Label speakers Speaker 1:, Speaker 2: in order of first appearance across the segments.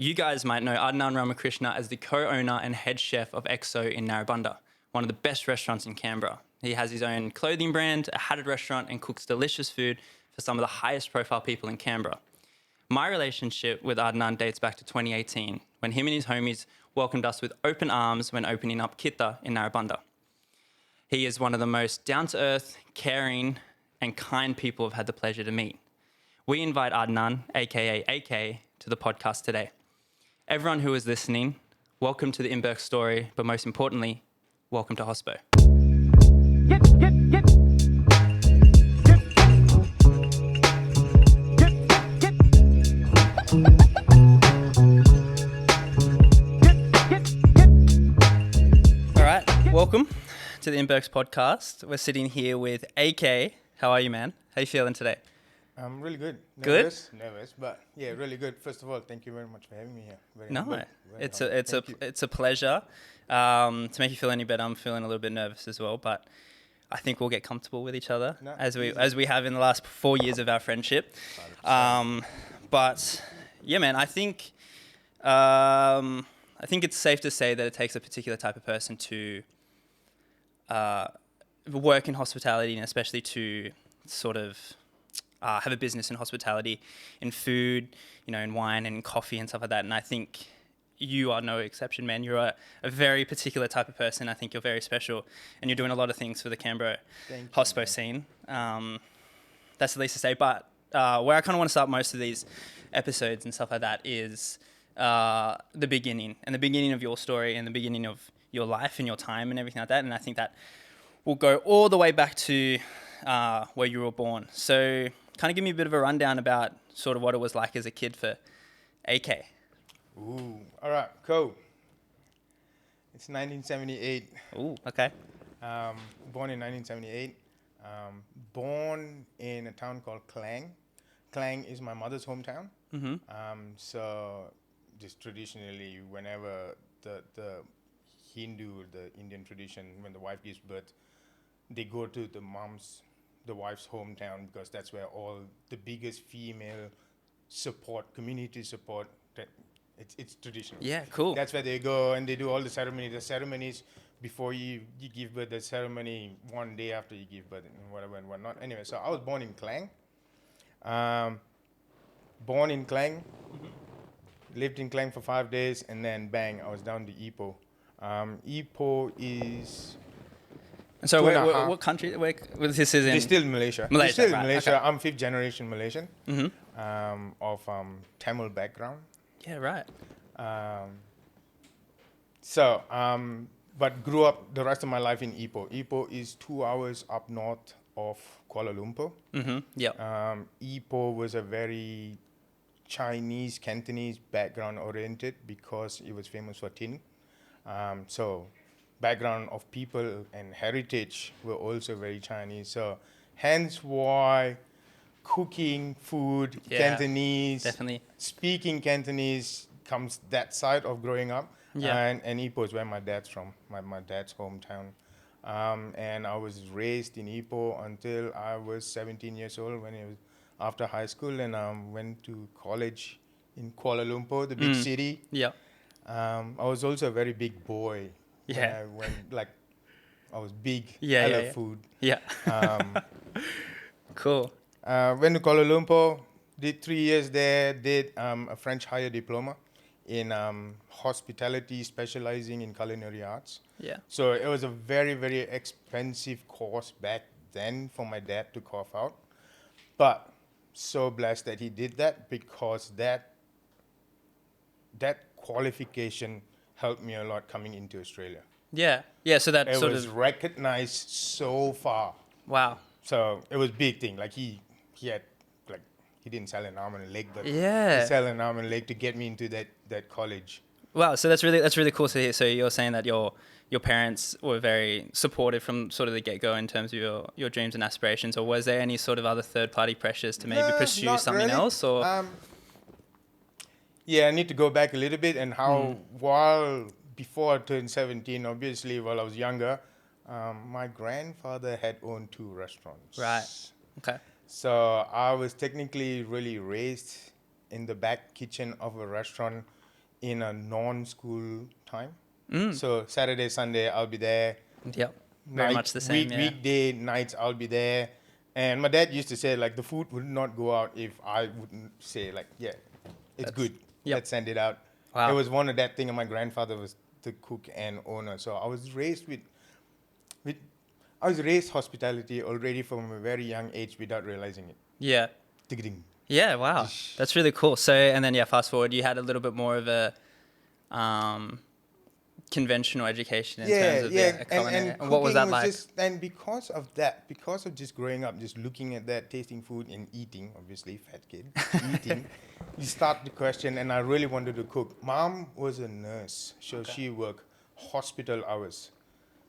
Speaker 1: You guys might know Anand Ramakrishna as the co-owner and head chef of XO in Narrabundah, one of the best restaurants in Canberra. He has his own clothing brand, a hatted restaurant, and cooks delicious food for some of the highest profile people in Canberra. My relationship with Adnan dates back to 2018, when him and his homies welcomed us with open arms when opening up Kitta in Narrabundah. He is one of the most down-to-earth, caring, and kind people I've had the pleasure to meet. We invite Adnan, aka AK, to the podcast today. Everyone who is listening, welcome to the InBirks story, but most importantly, welcome to Hospo. All right, welcome to the InBirks podcast. We're sitting here with AK. How are you, man? How are you feeling today?
Speaker 2: I'm really good.
Speaker 1: Good?
Speaker 2: Nervous, but yeah, really good. First of all, thank you very much for having me here.
Speaker 1: It's a pleasure. To make you feel any better, I'm feeling a little bit nervous as well, but I think we'll get comfortable with each other as we have in the last 4 years of our friendship. But yeah, man, I think it's safe to say that it takes a particular type of person to work in hospitality, and especially to sort of have a business in hospitality, in food, in wine and coffee and stuff like that. And I think you are no exception, man. You're a very particular type of person. I think you're very special, and you're doing a lot of things for the Canberra Hospo scene. That's the least to say. But where I kind of want to start most of these episodes and stuff like that is the beginning of your story and the beginning of your life and your time and everything like that. And I think that will go all the way back to where you were born. So kind of give me a bit of a rundown about sort of what it was like as a kid for AK.
Speaker 2: Ooh, all right, cool. It's 1978.
Speaker 1: Ooh, okay.
Speaker 2: Born in 1978. Born in a town called Klang. Klang is my mother's hometown.
Speaker 1: Mm-hmm.
Speaker 2: So just traditionally, whenever the Hindu, the Indian tradition, when the wife gives birth, they go to the wife's hometown, because that's where all the biggest female support, community support, it's traditional.
Speaker 1: Yeah, cool.
Speaker 2: That's where they go and they do all the ceremonies. The ceremonies before you give birth, the ceremony one day after you give birth, and whatever and whatnot. Anyway, so I was born in Klang. Lived in Klang for 5 days, and then bang, I was down to Ipoh. Ipoh is...
Speaker 1: And so what country? This is in...
Speaker 2: They're still Malaysia.
Speaker 1: Okay.
Speaker 2: I'm fifth generation Malaysian, of Tamil background.
Speaker 1: Yeah, right.
Speaker 2: But grew up the rest of my life in Ipoh. Ipoh is 2 hours up north of Kuala Lumpur.
Speaker 1: Mm-hmm. Yeah.
Speaker 2: Ipoh was a very Chinese, Cantonese background oriented, because it was famous for tin. So background of people and heritage were also very Chinese. So hence why cooking, food, Cantonese,
Speaker 1: definitely.
Speaker 2: Speaking Cantonese comes that side of growing up.
Speaker 1: Yeah.
Speaker 2: And Ipoh is where my dad's from, my dad's hometown. And I was raised in Ipoh until I was 17 years old, when it was after high school, and went to college in Kuala Lumpur, the big city.
Speaker 1: Yeah.
Speaker 2: I was also a very big boy.
Speaker 1: Yeah.
Speaker 2: I was big.
Speaker 1: Yeah.
Speaker 2: I love food.
Speaker 1: Yeah. Cool.
Speaker 2: Went to Kuala Lumpur, did 3 years there, did a French higher diploma in hospitality, specializing in culinary arts.
Speaker 1: Yeah.
Speaker 2: So it was a very, very expensive course back then for my dad to cough out. But so blessed that he did that, because that qualification helped me a lot coming into Australia.
Speaker 1: Yeah. Yeah. So that
Speaker 2: it
Speaker 1: sort
Speaker 2: was
Speaker 1: of
Speaker 2: recognized so far.
Speaker 1: Wow.
Speaker 2: So it was a big thing. Like he had, like, he didn't sell an arm and a leg, but he sold an arm and a leg to get me into that college.
Speaker 1: Wow. So that's really cool to hear. So you're saying that your parents were very supportive from sort of the get-go in terms of your dreams and aspirations, or was there any sort of other third-party pressures to maybe pursue something else? Or
Speaker 2: I need to go back a little bit, and while before I turned 17, obviously, while I was younger, my grandfather had owned 2 restaurants.
Speaker 1: Right. Okay.
Speaker 2: So I was technically really raised in the back kitchen of a restaurant in a non-school time. So Saturday, Sunday, I'll be there.
Speaker 1: Yep. Very much the same. Yeah.
Speaker 2: Weekday nights, I'll be there. And my dad used to say, like, the food would not go out if I wouldn't say, like, yeah, it's good.
Speaker 1: Yep.
Speaker 2: Let's send it out.
Speaker 1: Wow.
Speaker 2: It was one of that thing, and my grandfather was the cook and owner. So I was raised hospitality already from a very young age without realizing it.
Speaker 1: Yeah.
Speaker 2: Ding-ding.
Speaker 1: Yeah, wow. That's really cool. So, and then, fast forward, you had a little bit more of a conventional education in terms of culinary. And what was that like?
Speaker 2: And because of that, because of just growing up, just looking at that, tasting food and eating, obviously, fat kid, eating, you start to question, and I really wanted to cook. Mom was a nurse, so she worked hospital hours,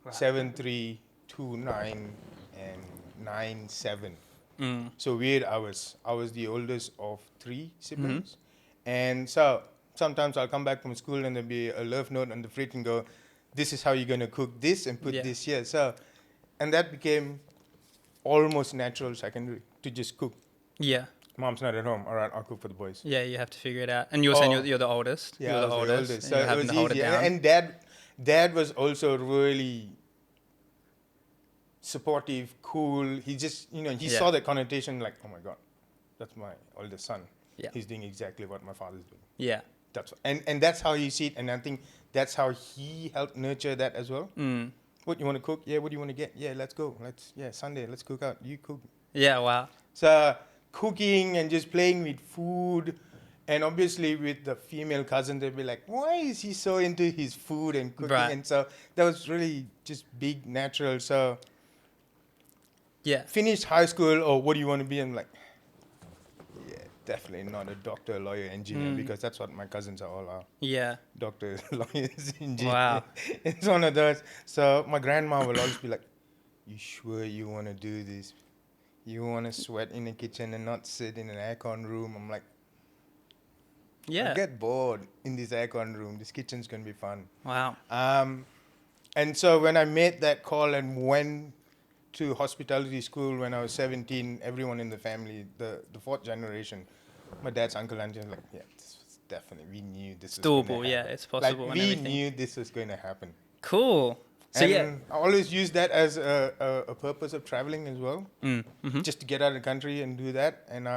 Speaker 2: 7-3, 2-9, and 9-7. So weird hours. I was the oldest of 3 siblings. And so sometimes I'll come back from school and there'll be a love note on the fridge and go, this is how you're going to cook this and put this here. So, and that became almost natural secondary to just cook.
Speaker 1: Yeah.
Speaker 2: Mom's not at home. All right, I'll cook for the boys.
Speaker 1: Yeah, you have to figure it out. And you were saying you're the oldest.
Speaker 2: Yeah,
Speaker 1: you're the oldest.
Speaker 2: So it was easy. And dad was also really supportive, cool. He just, he saw the connotation like, oh my God, that's my oldest son.
Speaker 1: Yeah.
Speaker 2: He's doing exactly what my father's doing.
Speaker 1: Yeah.
Speaker 2: And that's how you see it. And I think that's how he helped nurture that as well. What, you want to cook? Yeah, what do you want to get? Yeah, let's go. Sunday, let's cook out. You cook.
Speaker 1: Yeah, wow.
Speaker 2: So cooking and just playing with food. And obviously with the female cousin, they'd be like, why is he so into his food and cooking?
Speaker 1: Right.
Speaker 2: And so that was really just big, natural. So finished high school, what do you want to be? I'm like, yeah, definitely not a doctor, lawyer, engineer, because that's what my cousins are all are.
Speaker 1: Yeah.
Speaker 2: Doctors, lawyers, engineers.
Speaker 1: Wow.
Speaker 2: It's one of those. So my grandma will always be like, you sure you want to do this? You want to sweat in the kitchen and not sit in an aircon room? I'm like, I get bored in this aircon room. This kitchen's going to be fun.
Speaker 1: Wow.
Speaker 2: And so when I made that call and went to hospitality school when I was 17, everyone in the family, the fourth generation, my dad's uncle and auntie, like, yeah, this was definitely, we knew this was
Speaker 1: doable. Yeah, it's possible.
Speaker 2: Like,
Speaker 1: and
Speaker 2: we
Speaker 1: everything.
Speaker 2: knew this was going to happen.
Speaker 1: Cool. So
Speaker 2: and I always use that as a purpose of traveling as well, just to get out of the country and do that. And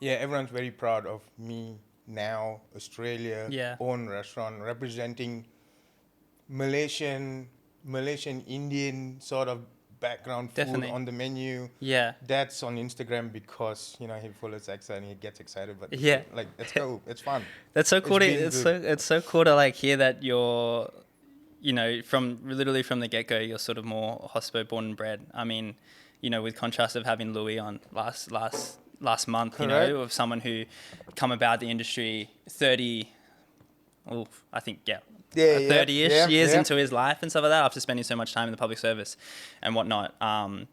Speaker 2: everyone's very proud of me now. Australia, own restaurant, representing Malaysian, Indian sort of background food on the menu. Yeah, that's on Instagram because he follows Axa and he gets excited. But like, let's go, it's fun.
Speaker 1: That's so cool. It's so cool to like hear that you're, from literally from the get go, you're sort of more Hospo born and bred. I mean, with contrast of having Louis on last month, of someone who come about the industry 30, I think 30-ish years into his life and stuff like that, after spending so much time in the public service and whatnot. And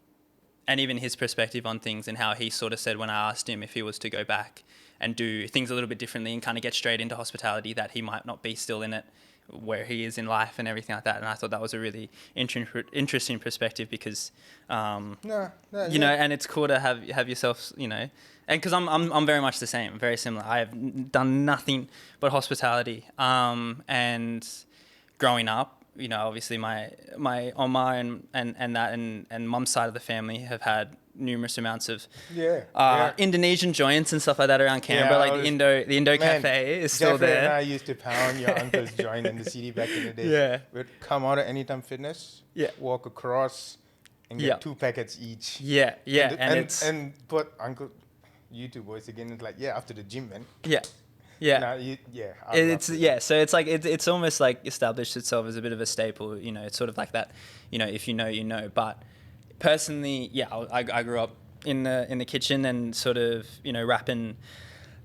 Speaker 1: even his perspective on things and how he sort of said when I asked him if he was to go back and do things a little bit differently and kind of get straight into hospitality, that he might not be still in it where he is in life and everything like that. And I thought that was a really interesting perspective because, and it's cool to have yourself, and because I'm very much the same, very similar. I have done nothing but hospitality. And growing up, obviously my Oma and mum's side of the family have had numerous amounts of Indonesian joints and stuff like that around Canberra. Like the Indo Cafe is still
Speaker 2: Jeffrey
Speaker 1: there.
Speaker 2: And I used to pound your uncle's joint in the city back in the day.
Speaker 1: Yeah.
Speaker 2: We'd come out of Anytime Fitness, walk across, and get 2 packets each.
Speaker 1: Yeah, yeah.
Speaker 2: And put Uncle, you two boys again, it's like, after the gym, man.
Speaker 1: Yeah. Yeah.
Speaker 2: No,
Speaker 1: so it's like it's almost like established itself as a bit of a staple. It's sort of like that. If you know. But personally, I grew up in the kitchen and sort of wrapping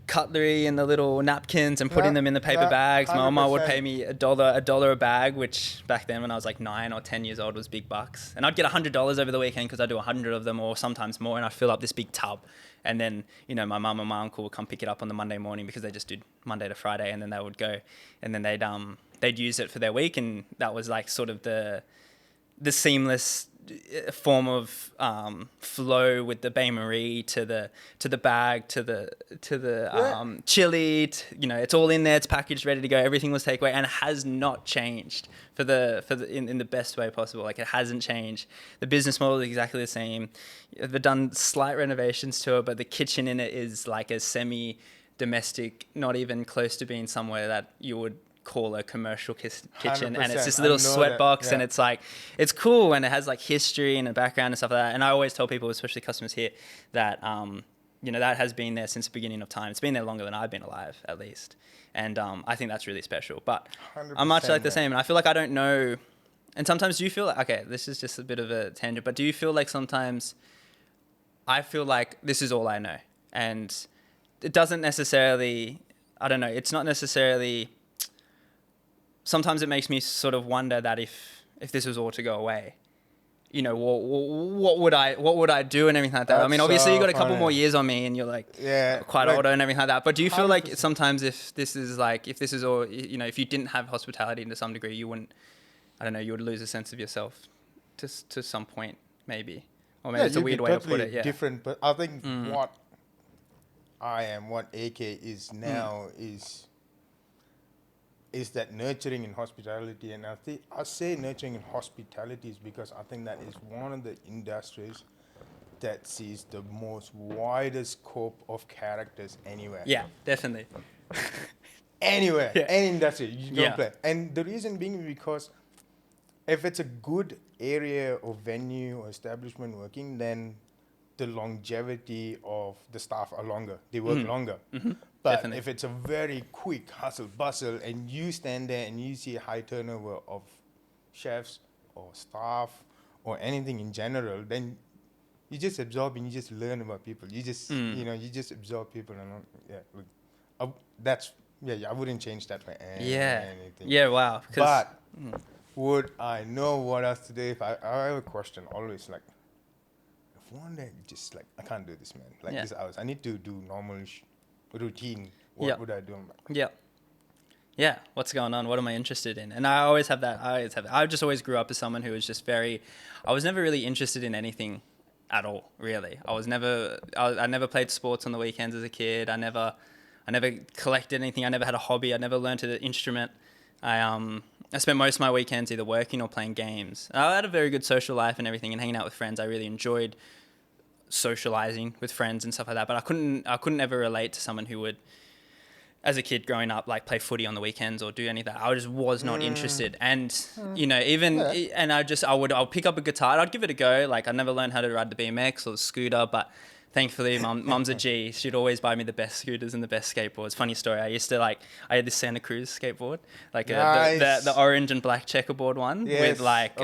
Speaker 1: cutlery in the little napkins and putting them in the paper bags. My mama would pay me $1 a bag, which back then when I was like 9 or 10 years old was big bucks. And I'd get $100 over the weekend because I'd do 100 of them or sometimes more, and I'd fill up this big tub. And then, my mum and my uncle would come pick it up on the Monday morning because they just did Monday to Friday, and then they would go and then they'd use it for their week. And that was like sort of the seamless form of flow with the bain marie to the bag to the chili. It's all in there. It's packaged, ready to go. Everything was takeaway, and it has not changed in the best way possible. Like, it hasn't changed. The business model is exactly the same. They've done slight renovations to it, but the kitchen in it is like a semi-domestic, not even close to being somewhere that you would call a commercial kitchen, and it's this little sweat box, and it's like, it's cool, and it has like history and a background and stuff like that. And I always tell people, especially customers here, that that has been there since the beginning of time. It's been there longer than I've been alive, at least. And I think that's really special. But I'm much like the same, and I feel like I don't know. And sometimes do you feel like, okay, this is just a bit of a tangent, but do you feel like sometimes I feel like this is all I know, and it doesn't necessarily, I don't know, it's not necessarily. Sometimes it makes me sort of wonder that if this was all to go away, what would I do and everything like that. I mean, obviously you got a couple more years on me, and you're like quite older and everything like that. But do you feel 100%. Like sometimes if this is all, if you didn't have hospitality to some degree, you wouldn't, I don't know, you would lose a sense of yourself to some point, maybe, or maybe it's a weird way to put it. Yeah,
Speaker 2: different. But I think what AK is now is that nurturing in hospitality. And I say nurturing in hospitality is because I think that is one of the industries that sees the most widest scope of characters anywhere.
Speaker 1: Yeah, definitely.
Speaker 2: Anywhere, any industry, you don't play. And the reason being because if it's a good area or venue or establishment working, then the longevity of the staff are longer. They work longer. Mm-hmm. But definitely. If it's a very quick hustle bustle and you stand there and you see a high turnover of chefs or staff or anything in general, then you just absorb and you just learn about people. You just, you just absorb people. And I wouldn't change that for anything.
Speaker 1: Yeah, wow.
Speaker 2: But would I know what else to do? If I have a question always, like, if one day just like, I can't do this, man. Like this hours, I need to do normal routine. What would I do?
Speaker 1: Yeah. What's going on? What am I interested in? And I always have that. I just always grew up as someone who was just I was never really interested in anything at all, really. I never played sports on the weekends as a kid. I never collected anything. I never had a hobby. I never learned an instrument. I spent most of my weekends either working or playing games. I had a very good social life and everything, and hanging out with friends. I really enjoyed socializing with friends and stuff like that. But I couldn't ever relate to someone who would, as a kid growing up, like play footy on the weekends or do any of that. I just was not interested. And and I'll pick up a guitar. I'd give it a go. Like, I never learned how to ride the BMX or the scooter, but thankfully, mum's a G. She'd always buy me the best scooters and the best skateboards. Funny story. I had this Santa Cruz skateboard, like the orange and black checkerboard one with like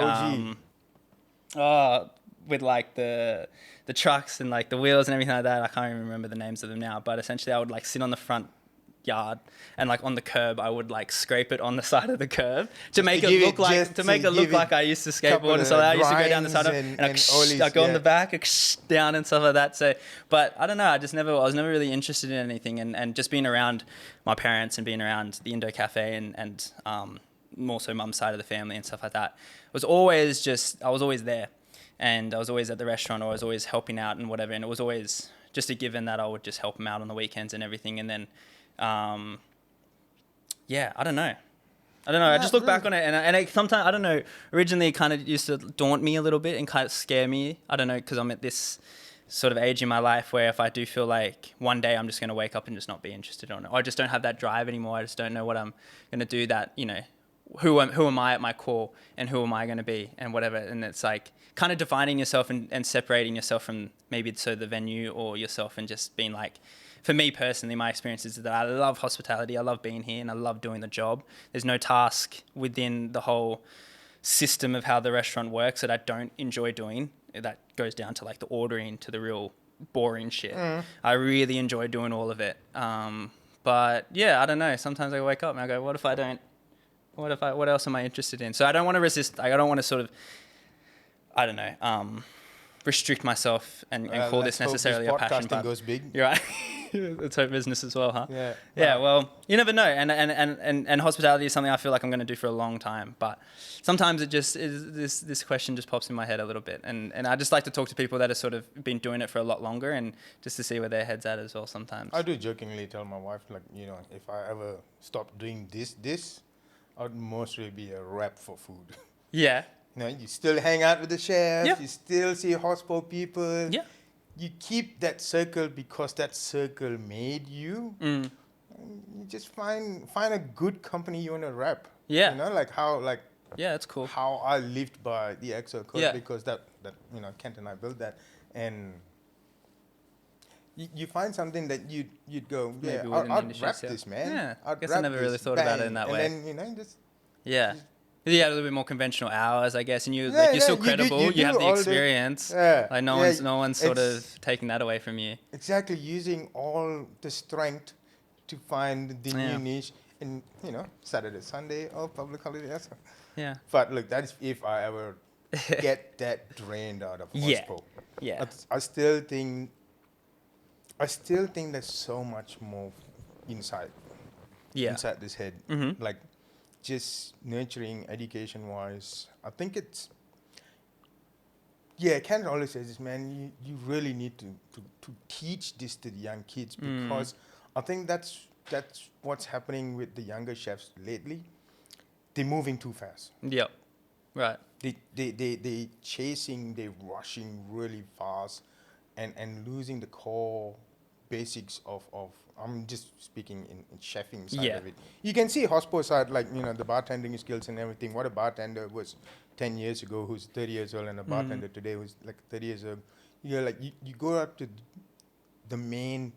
Speaker 1: with like the trucks and like the wheels and everything like that. I can't even remember the names of them now, but essentially I would like sit on the front yard and like on the curb I would like scrape it on the side of the curb to make it look like I used to skateboard and so I used to go down the side and I go on the back down and stuff like that. So but I don't know, I was never really interested in anything, and just being around my parents and being around the Indo Cafe and more so mum's side of the family and stuff like that I was always there, and I was always at the restaurant, or I was always helping out and whatever, and it was always just a given that I would just help them out on the weekends and everything. And then I don't know. I just look back on it, and it sometimes, I don't know, originally it kind of used to daunt me a little bit and kind of scare me. I don't know, because I'm at this sort of age in my life where if I do feel like one day I'm just going to wake up and just not be interested in it, or I just don't have that drive anymore. I just don't know what I'm going to do, that, who am I at my core, and who am I going to be, and whatever. And it's like kind of defining yourself and separating yourself from maybe the venue or yourself, and just being like, for me personally, my experience is that I love hospitality. I love being here and I love doing the job. There's no task within the whole system of how the restaurant works that I don't enjoy doing. That goes down to like the ordering, to the real boring shit. I really enjoy doing all of it. But yeah, I don't know. Sometimes I wake up and I go, what if I don't? What else am I interested in? So I don't want to resist. I don't want to sort of, I don't know, restrict myself and call this necessarily a passion.
Speaker 2: Podcasting goes big.
Speaker 1: You're right. Let's hope business as well, huh?
Speaker 2: Yeah.
Speaker 1: Yeah, well, you never know. And hospitality is something I feel like I'm going to do for a long time. But sometimes it just is, this question just pops in my head a little bit. And I just like to talk to people that have sort of been doing it for a lot longer and just to see where their head's at as well sometimes.
Speaker 2: I do jokingly tell my wife, like, if I ever stop doing this, I'd mostly be a rep for food.
Speaker 1: Yeah.
Speaker 2: You still hang out with the chefs,
Speaker 1: Yeah.
Speaker 2: you still see Hospo people.
Speaker 1: Yeah.
Speaker 2: You keep that circle because that circle made you.
Speaker 1: Mm.
Speaker 2: You just find a good company you want to rep.
Speaker 1: Yeah.
Speaker 2: Yeah,
Speaker 1: that's cool.
Speaker 2: How I lived by the EXO code,
Speaker 1: Yeah.
Speaker 2: because that Kent and I built that, and you find something that you'd go, yeah, I'd rep this, man.
Speaker 1: Yeah, I guess I
Speaker 2: rep
Speaker 1: never really
Speaker 2: this,
Speaker 1: thought about it
Speaker 2: bang.
Speaker 1: in that way.
Speaker 2: And then just
Speaker 1: Yeah. Yeah, a little bit more conventional hours, I guess, and you're
Speaker 2: Yeah,
Speaker 1: still
Speaker 2: you
Speaker 1: credible. You
Speaker 2: do
Speaker 1: have the
Speaker 2: all the-
Speaker 1: experience.
Speaker 2: Yeah,
Speaker 1: Like no one's sort of taking that away from you.
Speaker 2: exactly using all the strength to find the
Speaker 1: Yeah.
Speaker 2: new niche, and Saturday, Sunday, public holiday. That's
Speaker 1: Yeah.
Speaker 2: But look, that's if I ever get that drained out of
Speaker 1: Yeah.
Speaker 2: Hospo.
Speaker 1: Yeah.
Speaker 2: I still think there's so much more inside this head.
Speaker 1: Mhm.
Speaker 2: Like just nurturing education wise. I think it's Ken always says this, man, you really need to teach this to the young kids, because I think that's what's happening with the younger chefs lately. They're moving too fast.
Speaker 1: Yep. Right.
Speaker 2: They chasing, they rushing really fast, and losing the core basics of I'm just speaking in chefing side
Speaker 1: Yeah.
Speaker 2: of it. You can see Hospo side, like the bartending skills and everything. What a bartender was 10 years ago, who's 30 years old, and a bartender today who's like 30 years old. You go up to the main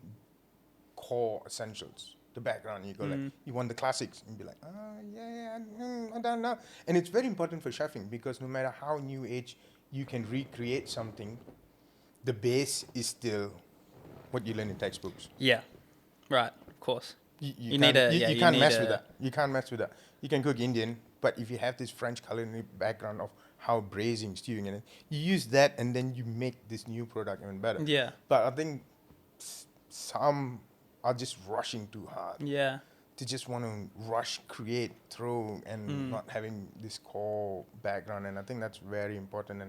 Speaker 2: core essentials, the background. You go like, you want the classics, and be like, I don't know. And it's very important for chefing, because no matter how new age you can recreate something, the base is still what you learn in textbooks.
Speaker 1: Yeah. Right. Of course.
Speaker 2: You can't mess with that. You can't mess with that. You can cook Indian, but if you have this French culinary background of how braising, stewing, and you use that, and then you make this new product even better.
Speaker 1: Yeah.
Speaker 2: But I think some are just rushing too hard.
Speaker 1: Yeah.
Speaker 2: To just want to rush, create, throw, and not having this core background. And I think that's very important.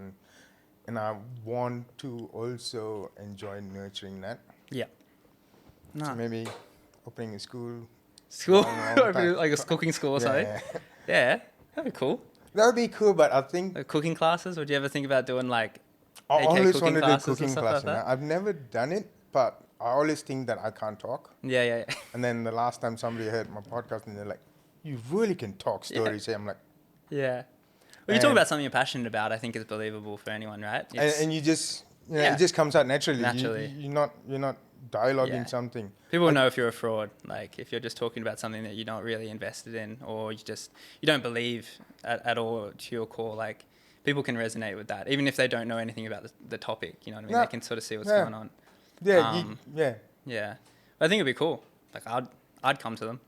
Speaker 2: And I want to also enjoy nurturing that.
Speaker 1: Yeah.
Speaker 2: So maybe opening a school.
Speaker 1: School?
Speaker 2: time.
Speaker 1: Like a cooking school or something? Yeah. That'd be cool.
Speaker 2: That would be cool, but I think
Speaker 1: Like cooking classes? Would you ever think about doing like
Speaker 2: I
Speaker 1: AK
Speaker 2: always
Speaker 1: cooking
Speaker 2: wanted to do
Speaker 1: classes and
Speaker 2: cooking
Speaker 1: stuff
Speaker 2: classes.
Speaker 1: like that?
Speaker 2: I've never done it, but I always think that I can't talk.
Speaker 1: Yeah.
Speaker 2: And then the last time somebody heard my podcast and they're like, "You really can talk stories." I'm like,
Speaker 1: Yeah. When you talk about something you're passionate about, I think it's believable for anyone, right?
Speaker 2: and you just, it just comes out naturally.
Speaker 1: Naturally.
Speaker 2: You're not dialoguing something.
Speaker 1: People know if you're a fraud, like if you're just talking about something that you're not really invested in, or you don't believe at all to your core. Like people can resonate with that, even if they don't know anything about the topic. You know what I mean?
Speaker 2: Yeah.
Speaker 1: They can sort of see what's going on.
Speaker 2: Yeah,
Speaker 1: Yeah. I think it'd be cool. Like I'd come to them.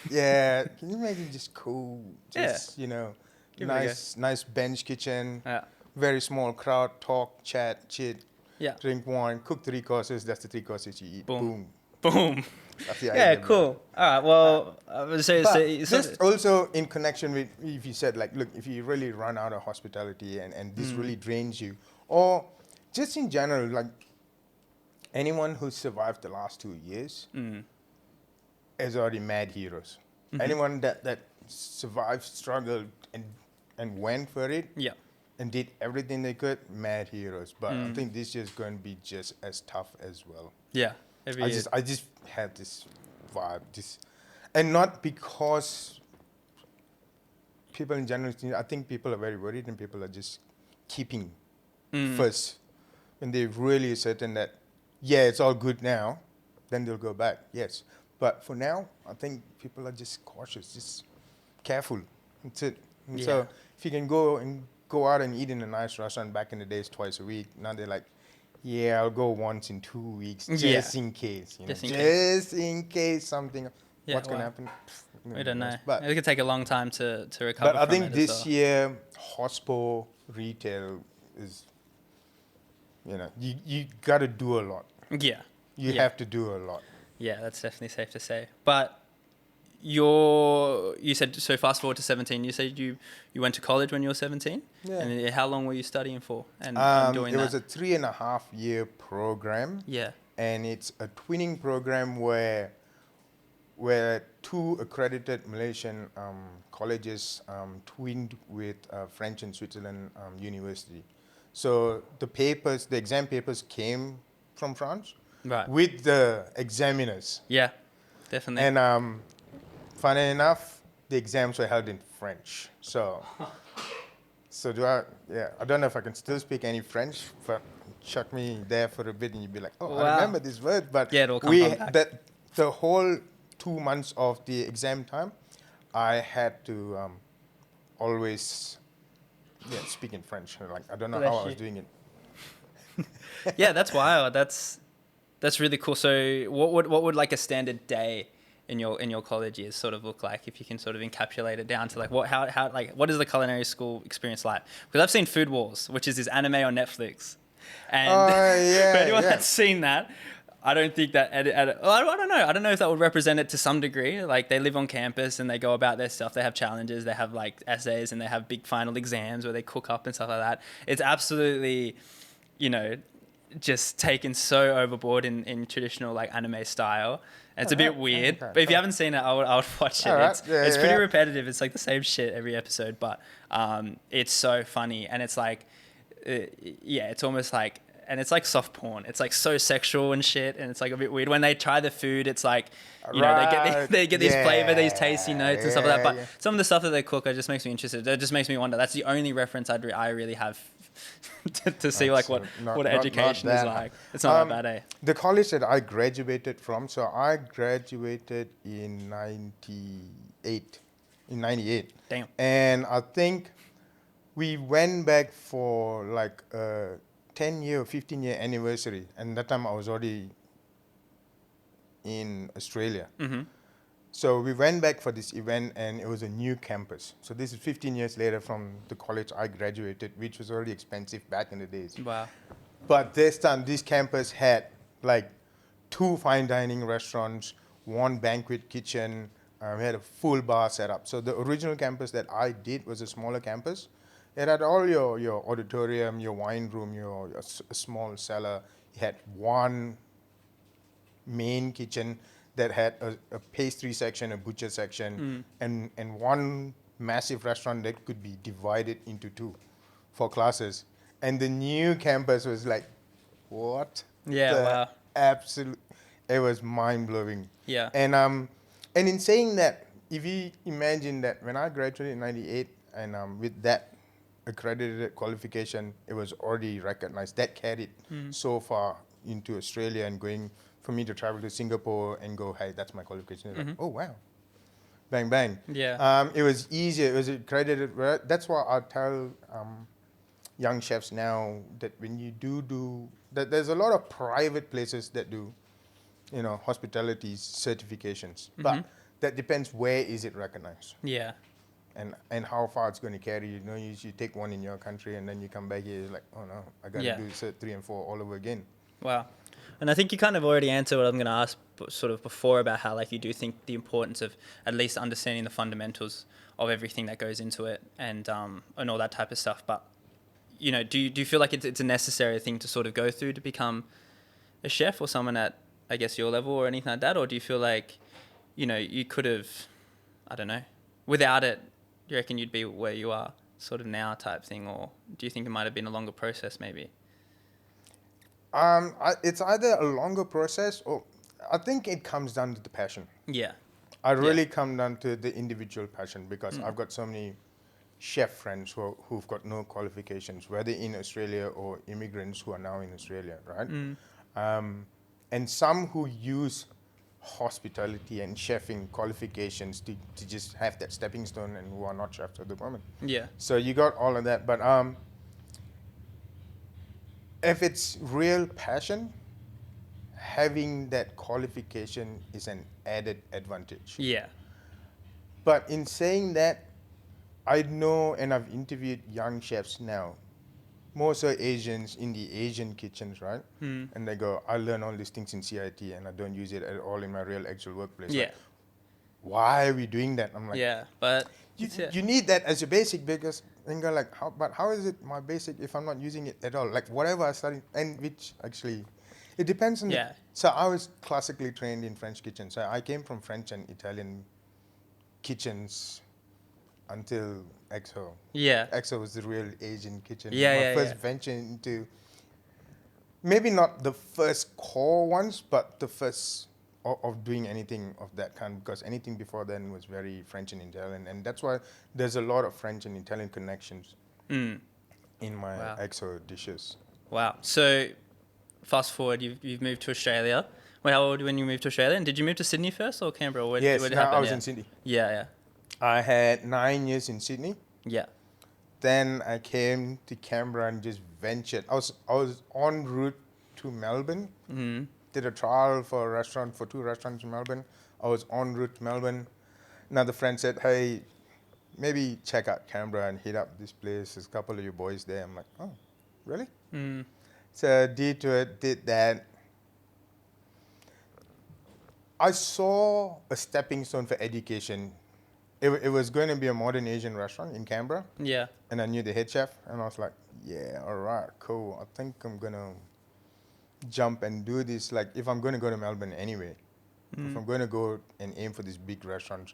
Speaker 2: Yeah. Can you imagine just cool? Just
Speaker 1: Give it a
Speaker 2: nice bench kitchen.
Speaker 1: Yeah.
Speaker 2: Very small crowd, talk, chat, chit.
Speaker 1: Yeah.
Speaker 2: Drink wine, cook 3 courses. That's the 3 courses you eat.
Speaker 1: Boom.
Speaker 2: Boom. That's the
Speaker 1: Yeah,
Speaker 2: idea,
Speaker 1: cool. All right. Well, I would say
Speaker 2: But just also in connection with, if you said like, look, if you really run out of hospitality and this really drains you, or just in general, like anyone who's survived the last 2 years is already mad heroes. Anyone that survived, struggled, and went for it,
Speaker 1: Yeah.
Speaker 2: and did everything they could, mad heroes. But I think this year is going to be just as tough as well.
Speaker 1: Yeah. Every year.
Speaker 2: I just had this vibe, and not because people in general. I think people are very worried, and people are just keeping first, and they're really certain that it's all good now. Then they'll go back. Yes, but for now, I think people are just cautious, just careful. That's it. And so if you can go out and eat in a nice restaurant, back in the days twice a week, now they're like, I'll go once in 2 weeks just in case. Just in case something. What's going to happen?
Speaker 1: We don't know.
Speaker 2: But
Speaker 1: It could take a long time to recover.
Speaker 2: But I
Speaker 1: from
Speaker 2: think
Speaker 1: it
Speaker 2: this
Speaker 1: as well.
Speaker 2: year, Hospo retail is, you got to do a lot.
Speaker 1: Yeah.
Speaker 2: You
Speaker 1: Yeah.
Speaker 2: have to do a lot.
Speaker 1: Yeah, that's definitely safe to say. But you said, so fast forward to 17, you said you went to college when you were 17?
Speaker 2: Yeah.
Speaker 1: And how long were you studying for and doing
Speaker 2: It
Speaker 1: that?
Speaker 2: was a 3.5 year program,
Speaker 1: Yeah.
Speaker 2: and it's a twinning program where two accredited Malaysian colleges twinned with French and Switzerland university. So the exam papers came from France
Speaker 1: Right.
Speaker 2: with the examiners.
Speaker 1: Yeah, definitely.
Speaker 2: And funny enough, the exams were held in French. So I don't know if I can still speak any French, but chuck me there for a bit and you'd be like, oh, I
Speaker 1: Wow.
Speaker 2: remember this word. But
Speaker 1: Yeah, it'll come back.
Speaker 2: the whole 2 months of the exam time, I had to always speak in French. Like, I don't know
Speaker 1: Bless
Speaker 2: how I was
Speaker 1: you.
Speaker 2: doing it.
Speaker 1: Yeah, that's wild. That's really cool. So what would like a standard day in your college years sort of look like, if you can sort of encapsulate it down to like what is the culinary school experience like? Because I've seen Food Wars, which is this anime on Netflix, and
Speaker 2: Yeah,
Speaker 1: for anyone
Speaker 2: yeah.
Speaker 1: that's seen that, I don't think that I don't know if that would represent it to some degree. Like, they live on campus and they go about their stuff. They have challenges, they have like essays, and they have big final exams where they cook up and stuff like that. It's absolutely, just taken so overboard in traditional like anime style. And it's a bit weird,
Speaker 2: okay.
Speaker 1: but if you haven't seen it, I would watch it.
Speaker 2: Alright,
Speaker 1: It's pretty
Speaker 2: yeah.
Speaker 1: repetitive. It's like the same shit every episode, but it's so funny, and it's like, it's almost like, and it's like soft porn. It's like so sexual and shit, and it's like a bit weird. When they try the food, it's like, they get these flavor, these tasty notes and stuff like that. But some of the stuff that they cook, it just makes me interested. It just makes me wonder. That's the only reference I really have to see like what education is like. It's not that bad, eh?
Speaker 2: The college that I graduated from, so I graduated in 98.
Speaker 1: Damn.
Speaker 2: And I think we went back for like a 10-year or 15-year anniversary. And that time I was already in Australia.
Speaker 1: Mm-hmm.
Speaker 2: So we went back for this event, and it was a new campus. So this is 15 years later from the college I graduated, which was already expensive back in the days.
Speaker 1: Wow.
Speaker 2: But this time, this campus had like 2 fine dining restaurants, 1 banquet kitchen. We had a full bar set up. So the original campus that I did was a smaller campus. It had all your auditorium, your wine room, a small cellar. It had 1 main kitchen that had a pastry section, a butcher section, and 1 massive restaurant that could be divided into 2 for classes. And the new campus was like, what?
Speaker 1: Yeah, wow.
Speaker 2: Absolute. It was mind blowing.
Speaker 1: Yeah.
Speaker 2: And in saying that, if you imagine that when I graduated in '98, and with that accredited qualification, it was already recognized. That carried so far into Australia, and going for me to travel to Singapore and go, hey, that's my qualification. Like, oh wow, bang bang.
Speaker 1: Yeah.
Speaker 2: It was easier. It was accredited. That's why I tell young chefs now that when you do that, there's a lot of private places that do, hospitality certifications, but that depends where is it recognized.
Speaker 1: Yeah.
Speaker 2: And how far it's going to carry you. You take one in your country and then you come back here, you're like, oh no, I got to do cert 3 and 4 all over again.
Speaker 1: Wow. And I think you kind of already answered what I'm going to ask sort of before, about how like you do think the importance of at least understanding the fundamentals of everything that goes into it, and all that type of stuff. But, do you feel like it's a necessary thing to sort of go through to become a chef, or someone at, I guess, your level or anything like that? Or do you feel like, you could have, I don't know, without it, do you reckon you'd be where you are sort of now type thing? Or do you think it might have been a longer process maybe?
Speaker 2: It's either a longer process, or I think it comes down to the passion.
Speaker 1: Yeah.
Speaker 2: I really come down to the individual passion, because I've got so many chef friends who've got no qualifications, whether in Australia or immigrants who are now in Australia, right? And some who use hospitality and chefing qualifications to just have that stepping stone, and who are not chefs at the moment.
Speaker 1: Yeah.
Speaker 2: So you got all of that, but if it's real passion, having that qualification is an added advantage.
Speaker 1: Yeah.
Speaker 2: But in saying that, I know, and I've interviewed young chefs now, more so Asians in the Asian kitchens, right?
Speaker 1: Hmm.
Speaker 2: And they go, I learn all these things in CIT and I don't use it at all in my real actual workplace.
Speaker 1: Yeah.
Speaker 2: Like, why are we doing that? I'm like,
Speaker 1: Yeah. But
Speaker 2: you need that as a basic because and go like, how is it my basic if I'm not using it at all? Like whatever I studied, and which actually, it depends on.
Speaker 1: Yeah.
Speaker 2: So I was classically trained in French kitchen. So I came from French and Italian kitchens until EXO.
Speaker 1: Yeah.
Speaker 2: EXO was the real Asian kitchen.
Speaker 1: Yeah,
Speaker 2: My
Speaker 1: yeah,
Speaker 2: first
Speaker 1: yeah.
Speaker 2: venture into, maybe not the first core ones, but the first of doing anything of that kind, because anything before then was very French and Italian, and that's why there's a lot of French and Italian connections
Speaker 1: Mm.
Speaker 2: in my
Speaker 1: Wow.
Speaker 2: EXO dishes.
Speaker 1: Wow. So fast forward, you've moved to Australia. Well, how old were you when you moved to Australia? And did you move to Sydney first or Canberra? Where
Speaker 2: Yes,
Speaker 1: where did it
Speaker 2: no,
Speaker 1: happen?
Speaker 2: I was
Speaker 1: Yeah.
Speaker 2: in Sydney.
Speaker 1: Yeah.
Speaker 2: I had 9 years in Sydney.
Speaker 1: Yeah.
Speaker 2: Then I came to Canberra and just ventured. I was en route to Melbourne.
Speaker 1: Mm.
Speaker 2: Did a trial for a restaurant, for 2 restaurants in Melbourne. I was en route to Melbourne. Another friend said, hey, maybe check out Canberra and hit up this place. There's a couple of your boys there. I'm like, oh, really?
Speaker 1: Mm.
Speaker 2: So did that. I saw a stepping stone for education. It was going to be a modern Asian restaurant in Canberra.
Speaker 1: Yeah.
Speaker 2: And I knew the head chef. And I was like, yeah, all right, cool. I think I'm going to jump and do this. Like, if I'm going to go to Melbourne anyway, if I'm going to go and aim for this big restaurant,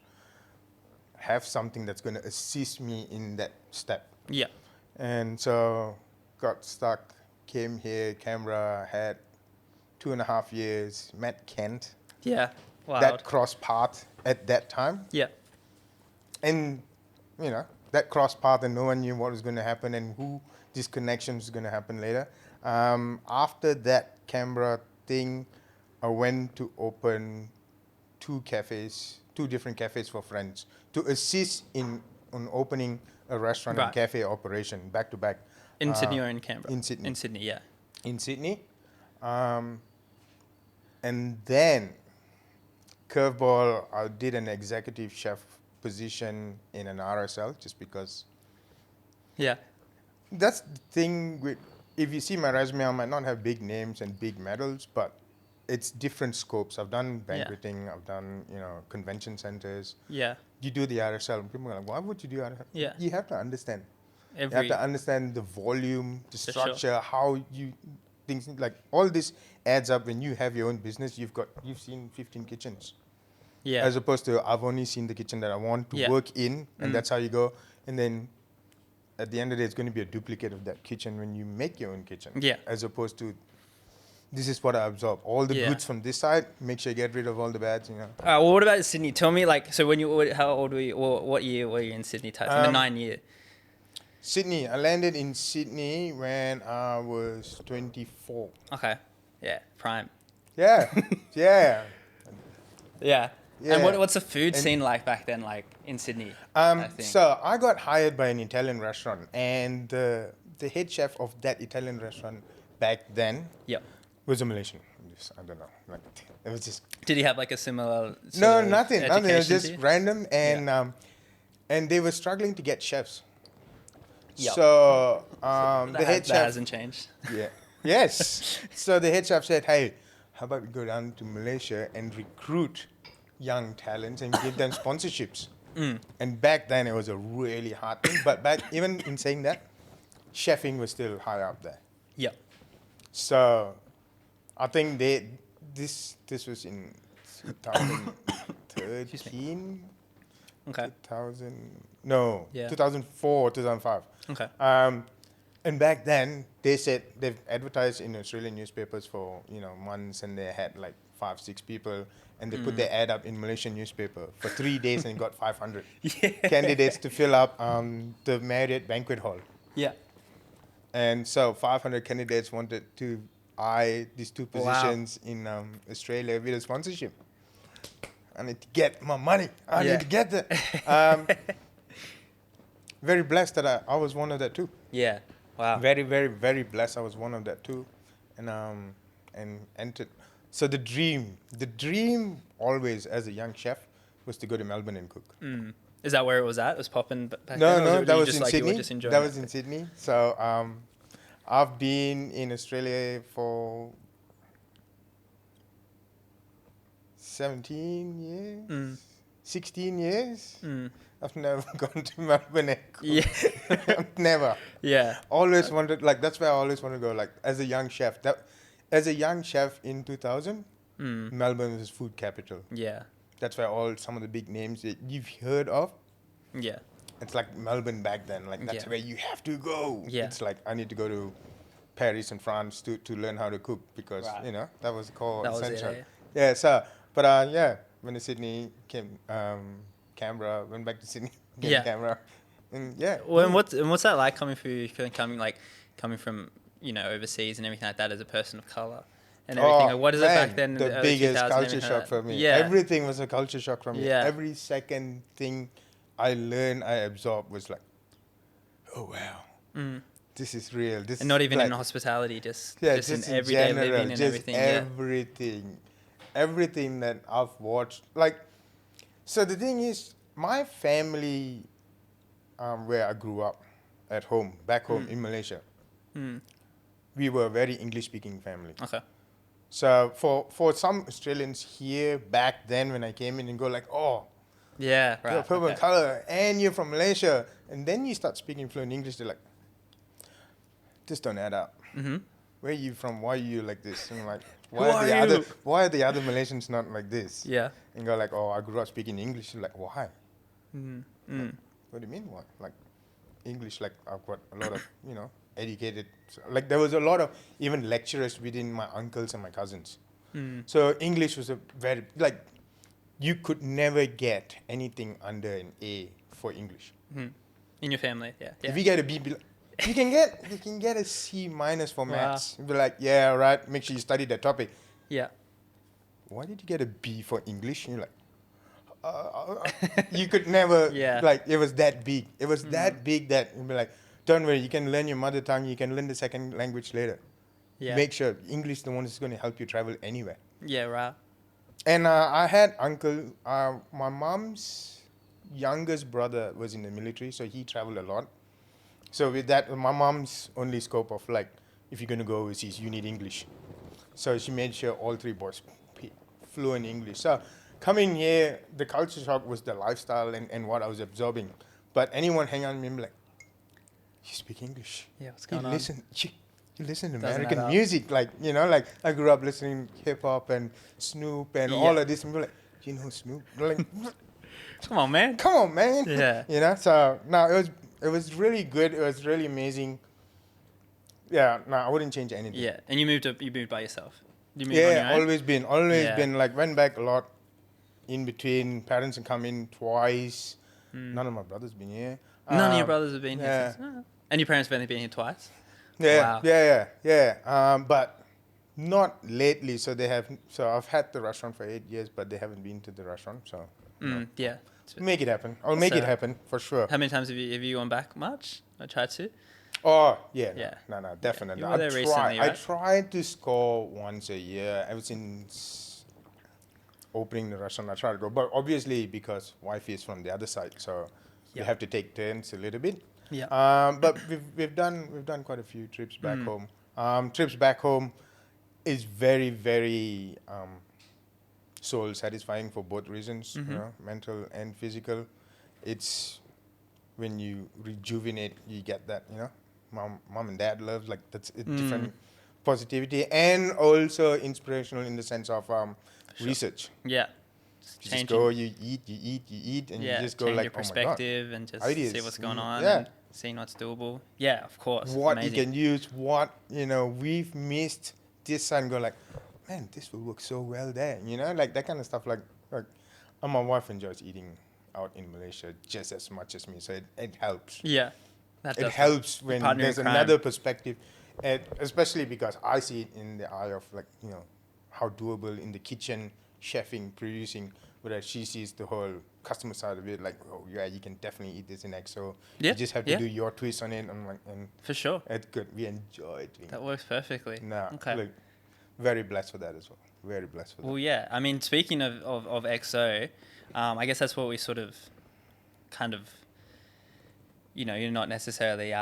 Speaker 2: have something that's going to assist me in that step.
Speaker 1: Yeah.
Speaker 2: And so got stuck, came here, Canberra, had 2.5 years, met Kent.
Speaker 1: Yeah. Wow.
Speaker 2: That cross path at that time.
Speaker 1: Yeah.
Speaker 2: And, you know, that cross path and no one knew what was going to happen and who this connection was going to happen later. After that Canberra thing, I went to open 2 different cafes for friends to assist on opening a restaurant and
Speaker 1: Right.
Speaker 2: cafe operation back to back.
Speaker 1: In Sydney or in Canberra?
Speaker 2: In Sydney.
Speaker 1: In Sydney, yeah.
Speaker 2: In Sydney. And then, curveball, I did an executive chef position in an RSL just because.
Speaker 1: Yeah.
Speaker 2: That's the thing with, if you see my resume, I might not have big names and big medals, but it's different scopes. I've done banqueting, I've done, convention centers.
Speaker 1: Yeah.
Speaker 2: You do the RSL, and people are like, why would you do RSL?
Speaker 1: Yeah.
Speaker 2: You have to understand. You
Speaker 1: Every.
Speaker 2: have to understand the volume, the
Speaker 1: For
Speaker 2: structure, how you things like all this adds up. When you have your own business, you've seen 15 kitchens.
Speaker 1: Yeah.
Speaker 2: As opposed to I've only seen the kitchen that I want to
Speaker 1: Yeah.
Speaker 2: work in, and that's how you go. And then at the end of the day, it's going to be a duplicate of that kitchen when you make your own kitchen.
Speaker 1: Yeah.
Speaker 2: As opposed to this is what I absorb. All the
Speaker 1: Yeah.
Speaker 2: goods from this side, make sure you get rid of all the bads,
Speaker 1: Well, what about Sydney? Tell me, like, so how old were you, or what year were you in Sydney type? In the 9 year?
Speaker 2: Sydney. I landed in Sydney when I was 24.
Speaker 1: Okay. Yeah. Prime.
Speaker 2: Yeah. Yeah.
Speaker 1: Yeah.
Speaker 2: Yeah.
Speaker 1: And what's the food
Speaker 2: And-
Speaker 1: scene like back then, like in Sydney? I think.
Speaker 2: So I got hired by an Italian restaurant, and the head chef of that Italian restaurant back then
Speaker 1: Yep.
Speaker 2: was a Malaysian. I don't know. Like, it was just
Speaker 1: Did he have like a similar?
Speaker 2: no,
Speaker 1: sort of
Speaker 2: nothing. It was
Speaker 1: education
Speaker 2: just
Speaker 1: to you?
Speaker 2: random, and they were struggling to get chefs.
Speaker 1: Yep.
Speaker 2: So
Speaker 1: That
Speaker 2: the head
Speaker 1: that
Speaker 2: chef,
Speaker 1: hasn't changed.
Speaker 2: yeah, yes. So the head chef said, "Hey, how about we go down to Malaysia and recruit young talents and give them sponsorships?" And back then it was a really hard thing. But even in saying that, chefing was still high up there.
Speaker 1: Yep.
Speaker 2: So I think this was in 2013.
Speaker 1: Okay.
Speaker 2: 2004, 2005.
Speaker 1: Okay.
Speaker 2: And back then they said they've advertised in Australian newspapers for months, and they had like 5-6 people, and they put their ad up in Malaysian newspaper for 3 days and got 500 candidates to fill up the Marriott banquet hall.
Speaker 1: Yeah.
Speaker 2: And so 500 candidates wanted to eye these 2 positions in Australia with a sponsorship. I need to get my money. I
Speaker 1: Yeah.
Speaker 2: need to get that. Very blessed that I was one of that too.
Speaker 1: Yeah. Wow.
Speaker 2: Very, very, very blessed. I was one of that too, and entered. So the dream always as a young chef was to go to Melbourne and cook.
Speaker 1: Is that where it was at? It was popping back
Speaker 2: No,
Speaker 1: then? Or
Speaker 2: no,
Speaker 1: was it
Speaker 2: that
Speaker 1: you
Speaker 2: was
Speaker 1: just
Speaker 2: in
Speaker 1: like you were
Speaker 2: Sydney.
Speaker 1: just enjoying
Speaker 2: That
Speaker 1: it?
Speaker 2: was in Sydney. So I've been in Australia for 17 years,
Speaker 1: Mm.
Speaker 2: 16 years.
Speaker 1: Mm.
Speaker 2: I've never gone to Melbourne and
Speaker 1: Yeah.
Speaker 2: cooked. Never.
Speaker 1: Yeah.
Speaker 2: Always wanted, like, that's where I always want to go, like, as a young chef. As a young chef in 2000,
Speaker 1: Mm.
Speaker 2: Melbourne was food capital.
Speaker 1: Yeah.
Speaker 2: That's where some of the big names that you've heard of,
Speaker 1: Yeah.
Speaker 2: it's like Melbourne back then. Like, that's
Speaker 1: Yeah.
Speaker 2: where you have to go.
Speaker 1: Yeah.
Speaker 2: It's like, I need to go to Paris and France to learn how to cook because,
Speaker 1: Right.
Speaker 2: that was called
Speaker 1: That was it,
Speaker 2: essential.
Speaker 1: eh?
Speaker 2: Yeah, so, but yeah, went to Sydney, came, Canberra, went back to Sydney, came
Speaker 1: Yeah.
Speaker 2: to Canberra. And yeah.
Speaker 1: Well, and what's that like coming from overseas and everything like that as a person of color and everything? Like, what is it back then? In
Speaker 2: The
Speaker 1: the early
Speaker 2: biggest
Speaker 1: 2000s and
Speaker 2: culture
Speaker 1: everything
Speaker 2: shock
Speaker 1: like that?
Speaker 2: for me.
Speaker 1: Yeah.
Speaker 2: Everything was a culture shock for me.
Speaker 1: Yeah.
Speaker 2: Every second thing I learned, I absorbed was like, oh wow,
Speaker 1: Mm.
Speaker 2: this is real. This
Speaker 1: And not even
Speaker 2: like,
Speaker 1: in hospitality, just
Speaker 2: yeah,
Speaker 1: in
Speaker 2: just in
Speaker 1: everyday
Speaker 2: general,
Speaker 1: living and
Speaker 2: just
Speaker 1: everything.
Speaker 2: everything, everything that I've watched. Like, so the thing is, my family, where I grew up, at home, back home in Malaysia,
Speaker 1: Mm.
Speaker 2: we were a very English-speaking family.
Speaker 1: Okay.
Speaker 2: So for some Australians here back then, when I came in and go like, oh,
Speaker 1: Yeah. Right.
Speaker 2: you're purple
Speaker 1: okay.
Speaker 2: color and you're from Malaysia, and then you start speaking fluent English, they're like, this don't add up.
Speaker 1: Mm-hmm.
Speaker 2: Where are you from? Why are you like this? And I'm like,
Speaker 1: Who are you?
Speaker 2: why are the other Malaysians not like this?
Speaker 1: Yeah.
Speaker 2: And go like, oh, I grew up speaking English. You're like, why?
Speaker 1: Mm. Mm.
Speaker 2: What do you mean why? Like English, like I've got a lot of educated. Like there was a lot of even lecturers within my uncles and my cousins.
Speaker 1: Mm.
Speaker 2: So English was a very like you could never get anything under an A for English.
Speaker 1: Mm. In your family, yeah.
Speaker 2: If you get a B, you can get a C minus for
Speaker 1: Wow.
Speaker 2: maths. You'd be like, yeah, right. Make sure you study that topic.
Speaker 1: Yeah.
Speaker 2: Why did you get a B for English? And you're like, you could never.
Speaker 1: Yeah.
Speaker 2: Like it was that big. It was that big that you'd be like, don't worry. You can learn your mother tongue. You can learn the second language later.
Speaker 1: Yeah.
Speaker 2: Make sure English is the one that's going to help you travel anywhere.
Speaker 1: Yeah. Right.
Speaker 2: And I had uncle. My mom's youngest brother was in the military, so he traveled a lot. So with that, my mom's only scope of like, if you're gonna go overseas, you need English. So she made sure all three boys fluent English. So coming here, the culture shock was the lifestyle and what I was absorbing. But anyone hang on me and be like, you speak English.
Speaker 1: Yeah. What's going on?
Speaker 2: You listen to
Speaker 1: Doesn't
Speaker 2: American
Speaker 1: add up.
Speaker 2: music, like like I grew up listening hip hop and Snoop and all of this, and people like, you know Snoop? They're like,
Speaker 1: Come on, man.
Speaker 2: come on, man.
Speaker 1: Yeah.
Speaker 2: So no, it was really good. It was really amazing. Yeah, no, I wouldn't change anything.
Speaker 1: Yeah. And you moved by yourself. You moved on your
Speaker 2: Yeah,
Speaker 1: own?
Speaker 2: always
Speaker 1: Yeah.
Speaker 2: been like went back a lot. In between, parents have come in twice. None of my brothers been here.
Speaker 1: None of your brothers have been
Speaker 2: yeah.
Speaker 1: here since. Oh. And your parents have only been here twice?
Speaker 2: Yeah,
Speaker 1: Wow.
Speaker 2: yeah. But not lately. So I've had the restaurant for 8 years, but they haven't been to the restaurant. So
Speaker 1: Yeah.
Speaker 2: make it happen. I'll make it
Speaker 1: So-
Speaker 2: happen for sure.
Speaker 1: How many times have you gone back much? I tried to.
Speaker 2: Oh yeah,
Speaker 1: Yeah.
Speaker 2: no, definitely.
Speaker 1: You were there recently,
Speaker 2: I
Speaker 1: right?
Speaker 2: tried to score once a year ever since opening the restaurant. I tried to go, but obviously because wife is from the other side, so we
Speaker 1: Yeah.
Speaker 2: have to take turns a little bit.
Speaker 1: Yeah.
Speaker 2: But we've done quite a few trips back home. Trips back home is very very soul satisfying for both reasons, mental and physical. It's when you rejuvenate, you get that, mom and dad love, like that's a different positivity and also inspirational in the sense of research.
Speaker 1: Yeah.
Speaker 2: You just go, you eat, and
Speaker 1: Yeah,
Speaker 2: you just go
Speaker 1: change
Speaker 2: like,
Speaker 1: your
Speaker 2: oh my god,
Speaker 1: perspective and just
Speaker 2: Ideas.
Speaker 1: see what's going on
Speaker 2: Yeah.
Speaker 1: and seeing what's doable. Yeah, of course.
Speaker 2: what
Speaker 1: Amazing.
Speaker 2: you can use, what we've missed this and go like, man, this will work so well there, like that kind of stuff. Like and my wife enjoys eating out in Malaysia just as much as me, so it helps.
Speaker 1: Yeah. That
Speaker 2: It
Speaker 1: does
Speaker 2: helps when
Speaker 1: partner in
Speaker 2: there's
Speaker 1: crime.
Speaker 2: another perspective, and especially because I see it in the eye of like how doable in the kitchen, chefing, producing, whereas she sees the whole customer side of it, like, oh yeah, you can definitely eat this in egg, so
Speaker 1: Yeah,
Speaker 2: you just have to
Speaker 1: yeah.
Speaker 2: do your twist on it, and
Speaker 1: For sure.
Speaker 2: it's good. We enjoy doing
Speaker 1: That works perfectly.
Speaker 2: it. Nah,
Speaker 1: Okay.
Speaker 2: look, very blessed for that as well. Very blessed for that.
Speaker 1: Well, yeah. I mean, speaking of XO, I guess that's what we sort of kind of, you're not necessarily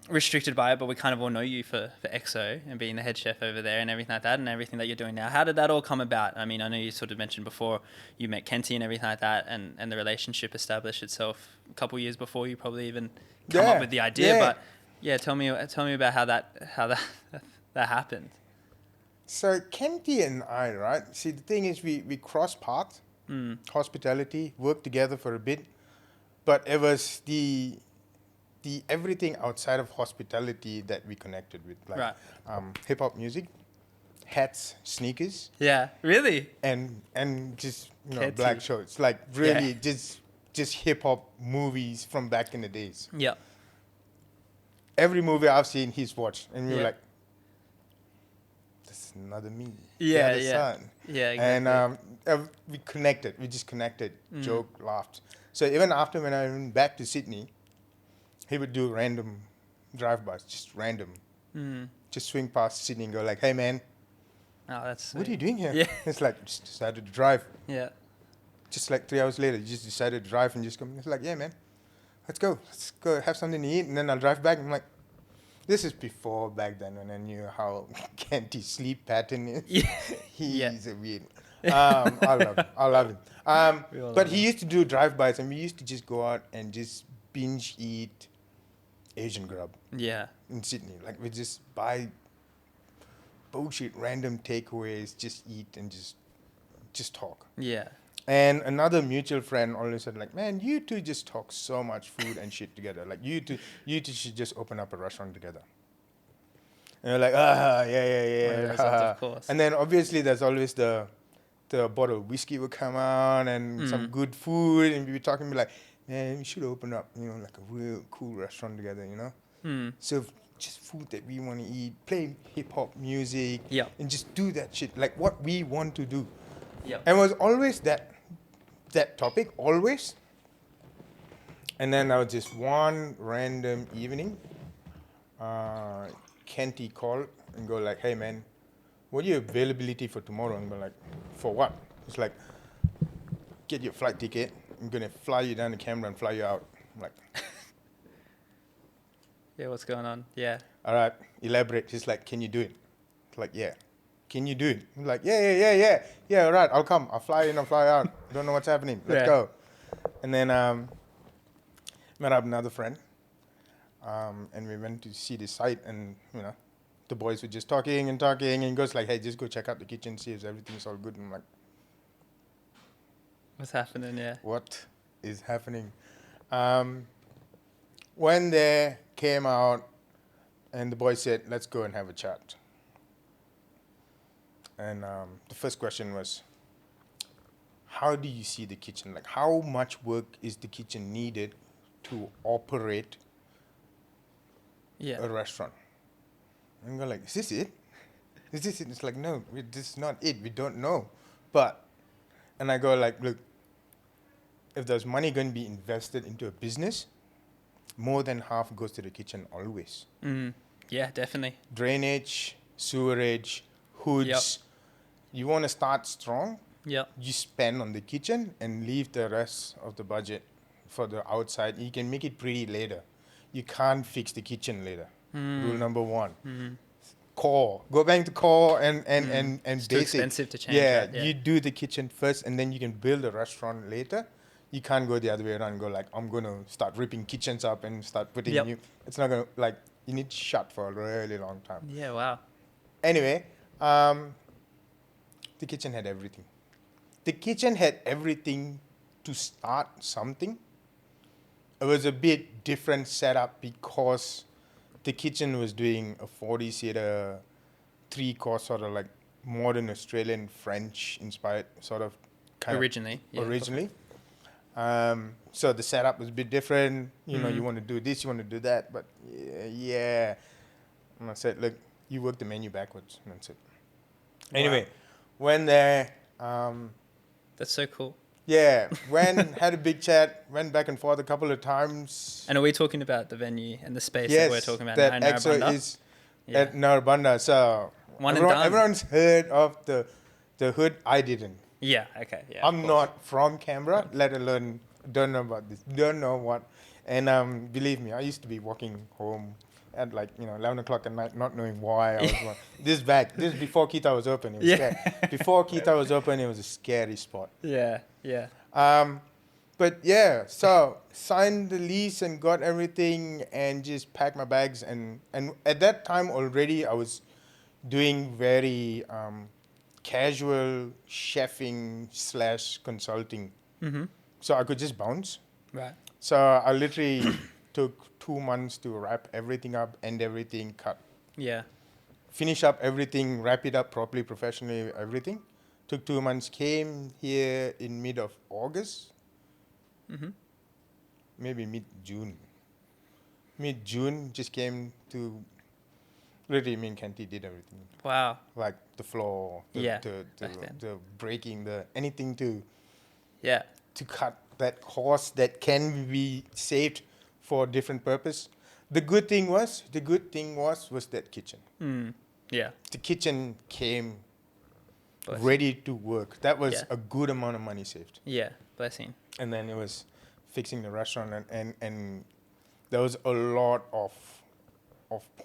Speaker 1: restricted by it, but we kind of all know you for EXO and being the head chef over there and everything like that, and everything that you're doing now. How did that all come about? I mean, I know you sort of mentioned before you met Kenty and everything like that, and the relationship established itself a couple of years before you probably even come up with the idea. But yeah, tell me about how that happened.
Speaker 2: So Kenty and I, right? See, the thing is, we cross paths, hospitality, worked together for a bit, but it was the everything outside of hospitality that we connected with, like hip hop music, hats, sneakers.
Speaker 1: Yeah, really.
Speaker 2: And just black shirts, like really just hip hop movies from back in the days.
Speaker 1: Yeah.
Speaker 2: Every movie I've seen, he's watched, and you're like, that's another me.
Speaker 1: Yeah,
Speaker 2: the son.
Speaker 1: Yeah, exactly.
Speaker 2: And we connected. We just connected, joked, laughed. So even after when I went back to Sydney, he would do random drive-bys, just random. Just swing past Sydney and go like, hey, man.
Speaker 1: Oh, that's sweet.
Speaker 2: What are you doing here?
Speaker 1: Yeah.
Speaker 2: It's like, just decided to drive.
Speaker 1: Yeah.
Speaker 2: Just like 3 hours later, you just decided to drive and just come. It's like, yeah, man, let's go have something to eat. And then I'll drive back. And I'm like, this is before back then when I knew how Kenty's sleep pattern is.
Speaker 1: Yeah.
Speaker 2: He's a weird. I love him. But he used to do drive-bys, and we used to just go out and just binge eat Asian grub.
Speaker 1: Yeah.
Speaker 2: In Sydney, like we just buy bullshit random takeaways, just eat and just talk.
Speaker 1: Yeah.
Speaker 2: And another mutual friend always said, like, man, you two just talk so much food and shit together. Like you two should just open up a restaurant together. And you're like, yeah.
Speaker 1: Of course.
Speaker 2: And then obviously there's always the bottle of whiskey will come out and some good food, and we be talking, be like, man, we should open up, like a real cool restaurant together, So just food that we want to eat, play hip hop music, and just do that shit, like what we want to do.
Speaker 1: Yeah.
Speaker 2: And it was always that topic, always. And then I was just one random evening, Kenty called and go like, hey man, what are your availability for tomorrow? And go like, for what? It's like, get your flight ticket. I'm gonna fly you down to Canberra and fly you out. I'm like,
Speaker 1: yeah, what's going on? Yeah.
Speaker 2: All right, elaborate. He's like, can you do it? It's like, yeah. Can you do it? I'm like, yeah. Yeah, all right, I'll come. I'll fly in, I'll fly out. Don't know what's happening. Let's go. And then met up another friend, and we went to see the site, and the boys were just talking, and he goes like, hey, just go check out the kitchen, see if everything's all good. And I'm like,
Speaker 1: what's happening? Yeah.
Speaker 2: What is happening? When they came out, and the boy said, let's go and have a chat. And the first question was, how do you see the kitchen? Like, how much work is the kitchen needed to operate a restaurant? And I go like, is this it? Is this it? It's like, no, this is not it. We don't know. And I go like, look, if there's money going to be invested into a business, more than half goes to the kitchen always.
Speaker 1: Yeah, definitely.
Speaker 2: Drainage, sewerage, hoods.
Speaker 1: Yep.
Speaker 2: You want to start strong,
Speaker 1: you
Speaker 2: spend on the kitchen and leave the rest of the budget for the outside. You can make it pretty later. You can't fix the kitchen later. Rule number one. Core. Go back to core and
Speaker 1: it's
Speaker 2: basic.
Speaker 1: too expensive to change.
Speaker 2: Yeah,
Speaker 1: that,
Speaker 2: you do the kitchen first, and then you can build a restaurant later. You can't go the other way around and go like, I'm going to start ripping kitchens up and start putting new. It's not going to, like, you need to shut for a really long time.
Speaker 1: Yeah, wow.
Speaker 2: Anyway, the kitchen had everything. The kitchen had everything to start something. It was a bit different setup because the kitchen was doing a 40-seater, 3-course sort of like modern Australian French inspired sort of kind
Speaker 1: originally.
Speaker 2: So the setup was a bit different. You want to do this, you want to do that, but yeah. And I said, look, you work the menu backwards. And that's it. Wow. Anyway, when they...
Speaker 1: that's so cool.
Speaker 2: Yeah, had a big chat, went back and forth a couple of times.
Speaker 1: And are we talking about the venue and the space
Speaker 2: that
Speaker 1: we're talking about
Speaker 2: that
Speaker 1: now,
Speaker 2: EXO
Speaker 1: Narrabundah?
Speaker 2: is at Narrabundah. So everyone's heard of the hood. I didn't.
Speaker 1: Yeah, okay. Yeah,
Speaker 2: I'm not from Canberra, let alone don't know about this, don't know what. And believe me, I used to be walking home at like 11 o'clock at night, not knowing why I was going. This is before Kita was open. It was scary. Before Kita was open, it was a scary spot.
Speaker 1: Yeah. Yeah.
Speaker 2: But yeah, so signed the lease and got everything and just packed my bags and at that time already I was doing very casual chefing / consulting.
Speaker 1: Mm-hmm.
Speaker 2: So I could just bounce.
Speaker 1: Right.
Speaker 2: So I literally took 2 months to wrap everything up, end everything, cut.
Speaker 1: Yeah.
Speaker 2: Finish up everything, wrap it up properly, professionally, everything. Took 2 months, came here in mid of August.
Speaker 1: Mm-hmm.
Speaker 2: Maybe mid-June. Mid-June, just came to... Literally, me and Kenty did everything.
Speaker 1: Wow.
Speaker 2: Like the floor,
Speaker 1: Yeah,
Speaker 2: the breaking, anything to cut that cost that can be saved for a different purpose. The good thing was that kitchen.
Speaker 1: Mm. Yeah.
Speaker 2: The kitchen came
Speaker 1: Blessing.
Speaker 2: ready to work. That was a good amount of money saved.
Speaker 1: Yeah. Blessing.
Speaker 2: And then it was fixing the restaurant and there was a lot of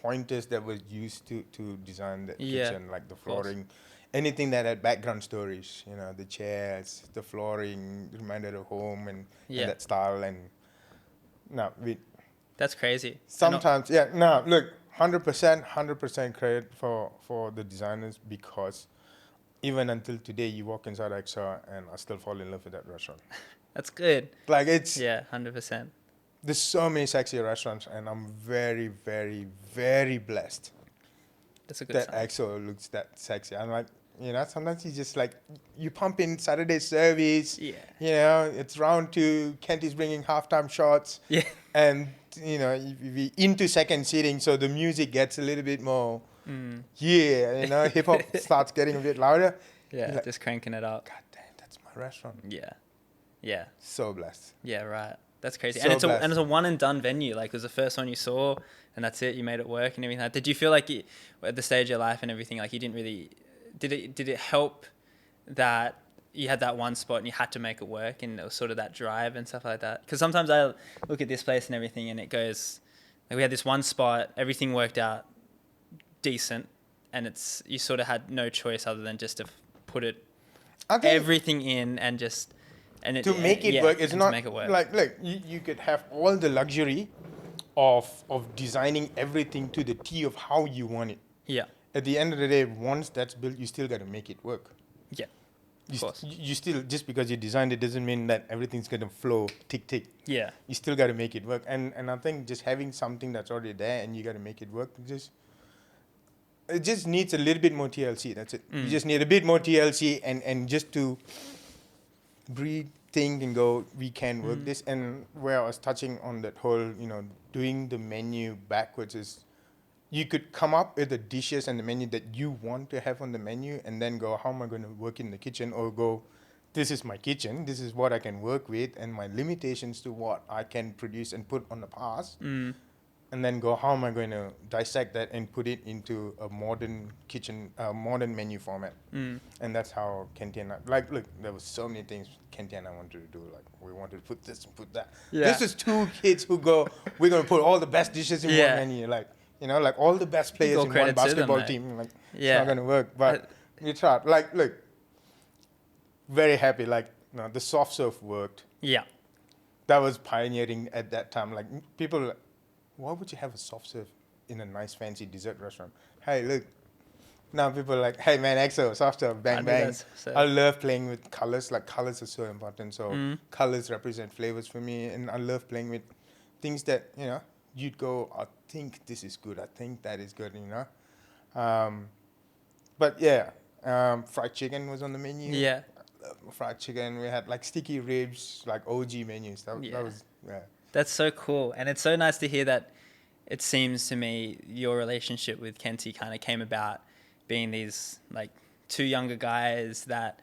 Speaker 2: pointers that were used to design the kitchen, like the flooring, anything that had background stories, the chairs, the flooring, reminded of home and that style. And
Speaker 1: that's crazy.
Speaker 2: Sometimes, look, 100% credit for the designers, because even until today, you walk inside EXA and I still fall in love with that restaurant.
Speaker 1: That's good.
Speaker 2: Like it's
Speaker 1: 100%.
Speaker 2: There's so many sexy restaurants, and I'm very, very, very blessed.
Speaker 1: That's a good
Speaker 2: that
Speaker 1: sign.
Speaker 2: EXO looks that sexy. I'm like, sometimes you just like you pump in Saturday service.
Speaker 1: Yeah.
Speaker 2: It's round 2. Kenty's bringing halftime shots.
Speaker 1: Yeah.
Speaker 2: And we into second seating, so the music gets a little bit more. Hip hop starts getting a bit louder.
Speaker 1: Yeah, like, just cranking it up.
Speaker 2: God damn, that's my restaurant.
Speaker 1: Yeah. Yeah.
Speaker 2: So blessed.
Speaker 1: Yeah, right. That's crazy.
Speaker 2: So
Speaker 1: and it's a one and done venue. Like, it was the first one you saw, and that's it. You made it work and everything. Did you feel like at the stage of your life and everything, like you didn't really... Did it help that you had that one spot and you had to make it work, and it was sort of that drive and stuff like that? Because sometimes I look at this place and everything and it goes... Like, we had this one spot, everything worked out decent, and you sort of had no choice other than just to put everything in and just...
Speaker 2: to make it work, it's not like look, you could have all the luxury of designing everything to the T of how you want it.
Speaker 1: Yeah.
Speaker 2: At the end of the day, once that's built, you still got to make it work.
Speaker 1: Yeah. Of course.
Speaker 2: You still, just because you designed it doesn't mean that everything's going to flow tick.
Speaker 1: Yeah.
Speaker 2: You still got to make it work. And I think just having something that's already there and you got to make it work, it just needs a little bit more TLC. That's it. You just need a bit more TLC and just to breathe, think and go, we can work this. And where I was touching on that whole, doing the menu backwards is you could come up with the dishes and the menu that you want to have on the menu and then go, how am I going to work in the kitchen? Or go, this is my kitchen, this is what I can work with and my limitations to what I can produce and put on the pass. And then go, how am I going to dissect that and put it into a modern kitchen, modern menu format? And that's how Kenty and I, look, there was so many things Kenty and I wanted to do. Like, we wanted to put this and put that.
Speaker 1: Yeah.
Speaker 2: This is 2 kids who go, we're going to put all the best dishes in one menu. Like, like all the best players in one basketball team. Like, it's not going to work. But we tried. Like, look, very happy. Like, the soft serve worked.
Speaker 1: Yeah.
Speaker 2: That was pioneering at that time. Like, people... Why would you have a soft serve in a nice fancy dessert restaurant? Hey, look. Now people are like, hey man, EXO, soft serve, bang, bang. I love playing with colors. Like, colors are so important. So colors represent flavors for me. And I love playing with things that, you'd go, I think this is good. I think that is good, But yeah, fried chicken was on the menu.
Speaker 1: Yeah.
Speaker 2: Fried chicken. We had like sticky ribs, like OG menus. That was,
Speaker 1: That's so cool. And it's so nice to hear that it seems to me your relationship with Kenty kind of came about being these like 2 younger guys that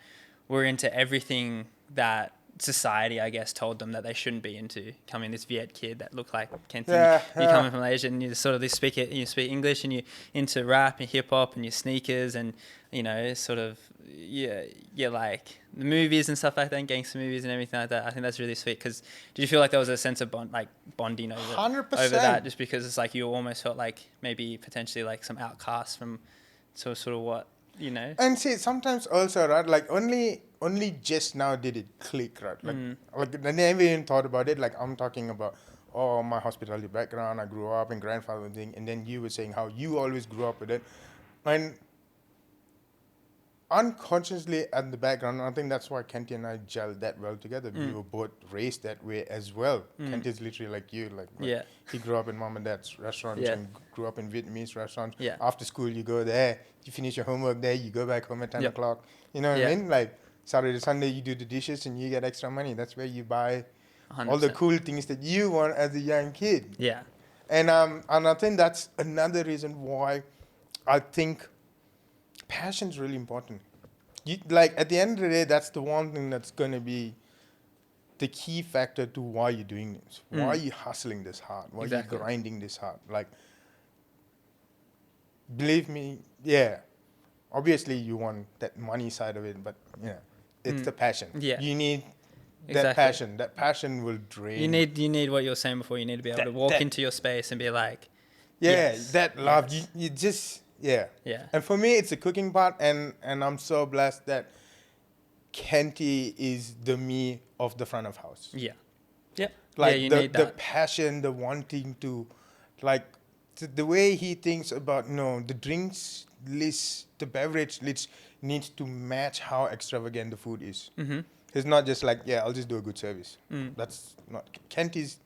Speaker 1: were into everything that society, I guess, told them that they shouldn't be into. Coming this Viet kid that looked like Kenty. You're coming from Malaysia and you sort of speak English and you're into rap and hip hop and your sneakers and, you're like the movies and stuff like that, and gangster movies and everything like that. I think that's really sweet. Because did you feel like there was a sense of bonding over
Speaker 2: 100%.
Speaker 1: that, just because it's like you almost felt like maybe potentially like some outcasts from sort of what, you know?
Speaker 2: And see, sometimes also, right, like only just now did it click, right? Like, I never even thought about it. Like, I'm talking about, oh, my hospitality background, I grew up in grandfather thing, and then you were saying how you always grew up with it. And unconsciously at the background, I think that's why Kenty and I gelled that well together. We were both raised that way as well. Kenty's literally like you, like he grew up in mom and dad's restaurants and grew up in Vietnamese restaurants.
Speaker 1: Yeah.
Speaker 2: After school, you go there, you finish your homework there, you go back home at 10 o'clock. You know what I mean? Like Saturday, Sunday, you do the dishes and you get extra money. That's where you buy
Speaker 1: 100%.
Speaker 2: all the cool things that you want as a young kid.
Speaker 1: Yeah.
Speaker 2: And I think that's another reason why I think passion's really important. Like at the end of the day, that's the one thing that's going to be the key factor to why you're doing this. Why are you hustling this hard? Why are you grinding this hard? Like, believe me, obviously you want that money side of it, but it's the passion.
Speaker 1: Yeah.
Speaker 2: You need that passion. That passion will drain.
Speaker 1: You need what you were saying before. You need to be able to walk into your space and be like,
Speaker 2: that love. Yes. You just Yeah. And for me, it's the cooking part, and I'm so blessed that Kenty is the me of the front of house.
Speaker 1: Yeah. Yeah.
Speaker 2: Like
Speaker 1: you
Speaker 2: the
Speaker 1: need that.
Speaker 2: passion, the wanting to, like the way he thinks about the drinks list, the beverage list needs to match how extravagant the food is. Mm-hmm. It's not just like I'll just do a good service. That's not Kenty's.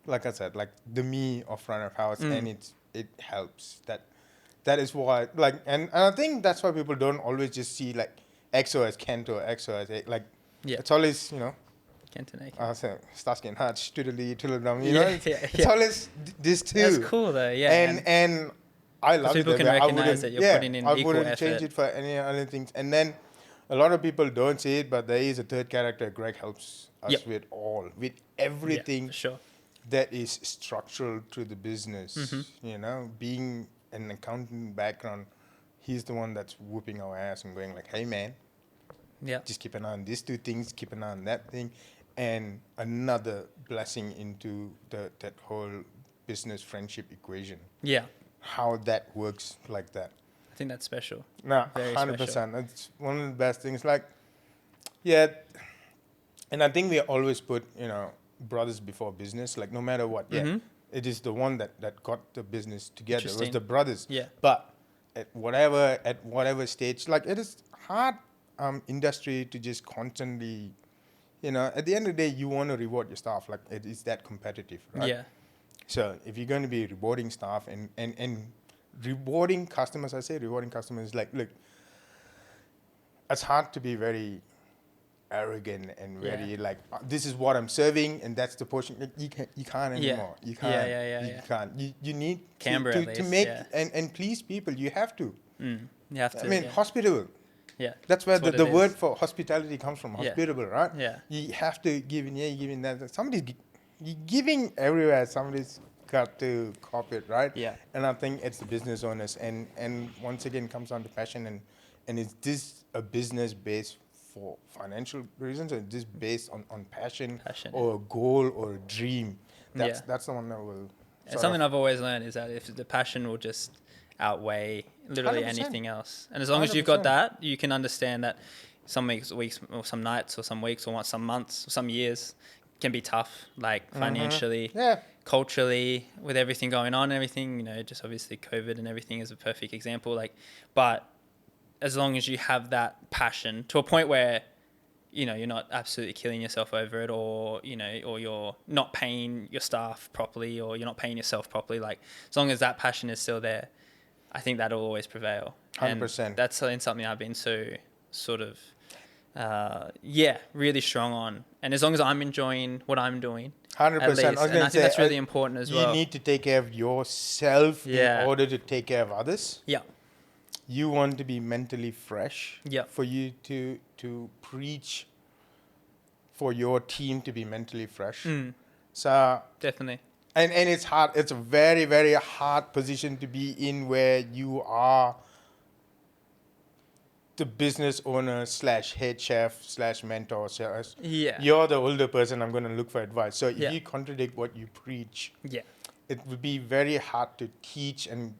Speaker 2: Like I said, like the me of front of house, and it helps that is why, like, and I think that's why people don't always just see like EXO as Kento, EXO as like, it's always, Kento Starsky and Hutch, Toodledum, it's always this too.
Speaker 1: That's cool though,
Speaker 2: And I love it.
Speaker 1: People can recognize that you're putting in equal effort.
Speaker 2: I wouldn't change it for any other things. And then a lot of people don't see it, but there is a third character. Greg helps us with everything
Speaker 1: for sure.
Speaker 2: that is structural to the business. Being an accounting background, he's the one that's whooping our ass and going like, hey man, just keep an eye on these two things, keep an eye on that thing. And another blessing into that whole business friendship equation. How that works like that.
Speaker 1: I think that's special.
Speaker 2: No, 100%. That's one of the best things. Like, and I think we always put, brothers before business, like no matter what. It is the one that got the business together. It was the brothers. But at whatever stage, like it is hard industry to just constantly, at the end of the day, you want to reward your staff. Like it is that competitive, right? So if you're going to be rewarding staff and rewarding customers, I say rewarding customers, like, look, it's hard to be very arrogant and very like, this is what I'm serving and that's the portion. Like, you can't anymore. You can't. You can't. You need
Speaker 1: Canberra
Speaker 2: to make and please people. You have to.
Speaker 1: You have to.
Speaker 2: I mean, hospitable. That's where the word for hospitality comes from. Hospitable, right? You have to give in here, you give in that. Somebody's giving everywhere. Somebody's got to copy it, right? And I think it's the business owners, and once again comes down to passion and is this a business based for financial reasons, or is this based on passion or a goal or a dream? That's the one that will.
Speaker 1: It's something I've always learned is that if the passion will just outweigh literally
Speaker 2: 100%.
Speaker 1: anything else, and as long as you've got that, you can understand that some weeks or some nights or some weeks or some months or some years can be tough, like financially, culturally, with everything going on and everything, just obviously COVID and everything is a perfect example. Like, but as long as you have that passion to a point where, you're not absolutely killing yourself over it, or, or you're not paying your staff properly, or you're not paying yourself properly, like as long as that passion is still there, I think that'll always prevail.
Speaker 2: 100%.
Speaker 1: And that's something I've been so sort of, really strong on. And as long as I'm enjoying what I'm doing,
Speaker 2: 100%.
Speaker 1: and I think that's really important as well.
Speaker 2: You need to take care of yourself in order to take care of others. You want to be mentally fresh for you to preach, for your team to be mentally fresh. So
Speaker 1: definitely.
Speaker 2: And it's hard. It's a very, very hard position to be in, where you are the business owner slash head chef slash mentor says,
Speaker 1: Yeah.
Speaker 2: you're the older person, I'm going to look for advice. So if
Speaker 1: Yeah.
Speaker 2: you contradict what you preach,
Speaker 1: Yeah.
Speaker 2: it would be very hard to teach and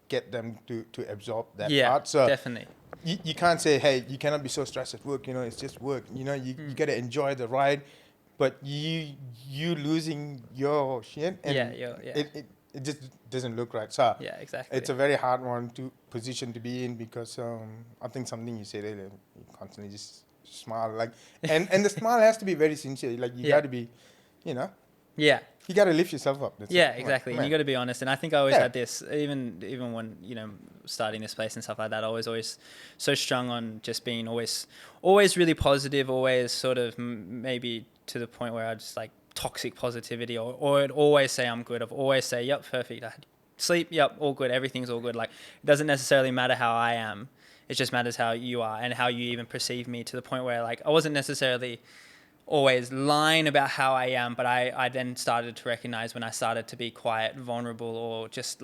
Speaker 2: get them to absorb that
Speaker 1: Yeah,
Speaker 2: part. So
Speaker 1: definitely.
Speaker 2: you can't say, hey, you cannot be so stressed at work, it's just work. You got to enjoy the ride, but you losing your shit, and it just doesn't look right. So
Speaker 1: Yeah, exactly.
Speaker 2: it's a very hard one to position to be in, because I think something you said earlier, you constantly just smile, like, and the smile has to be very sincere. Like, you got to be,
Speaker 1: Yeah.
Speaker 2: you got to lift yourself up. That's
Speaker 1: Yeah,
Speaker 2: it.
Speaker 1: exactly.
Speaker 2: Like,
Speaker 1: And you got to be honest. And I think I always
Speaker 2: Yeah.
Speaker 1: had this, even when starting this place and stuff like that. I was always so strong on just being always really positive. Always sort of maybe to the point where I just like toxic positivity, or I'd always say I'm good. I've always say, yep, perfect. I had sleep, yep, all good. Everything's all good. Like, it doesn't necessarily matter how I am. It just matters how you are and how you even perceive me, to the point where like I wasn't necessarily always lying about how I am, but I then started to recognize when I started to be quiet, vulnerable, or just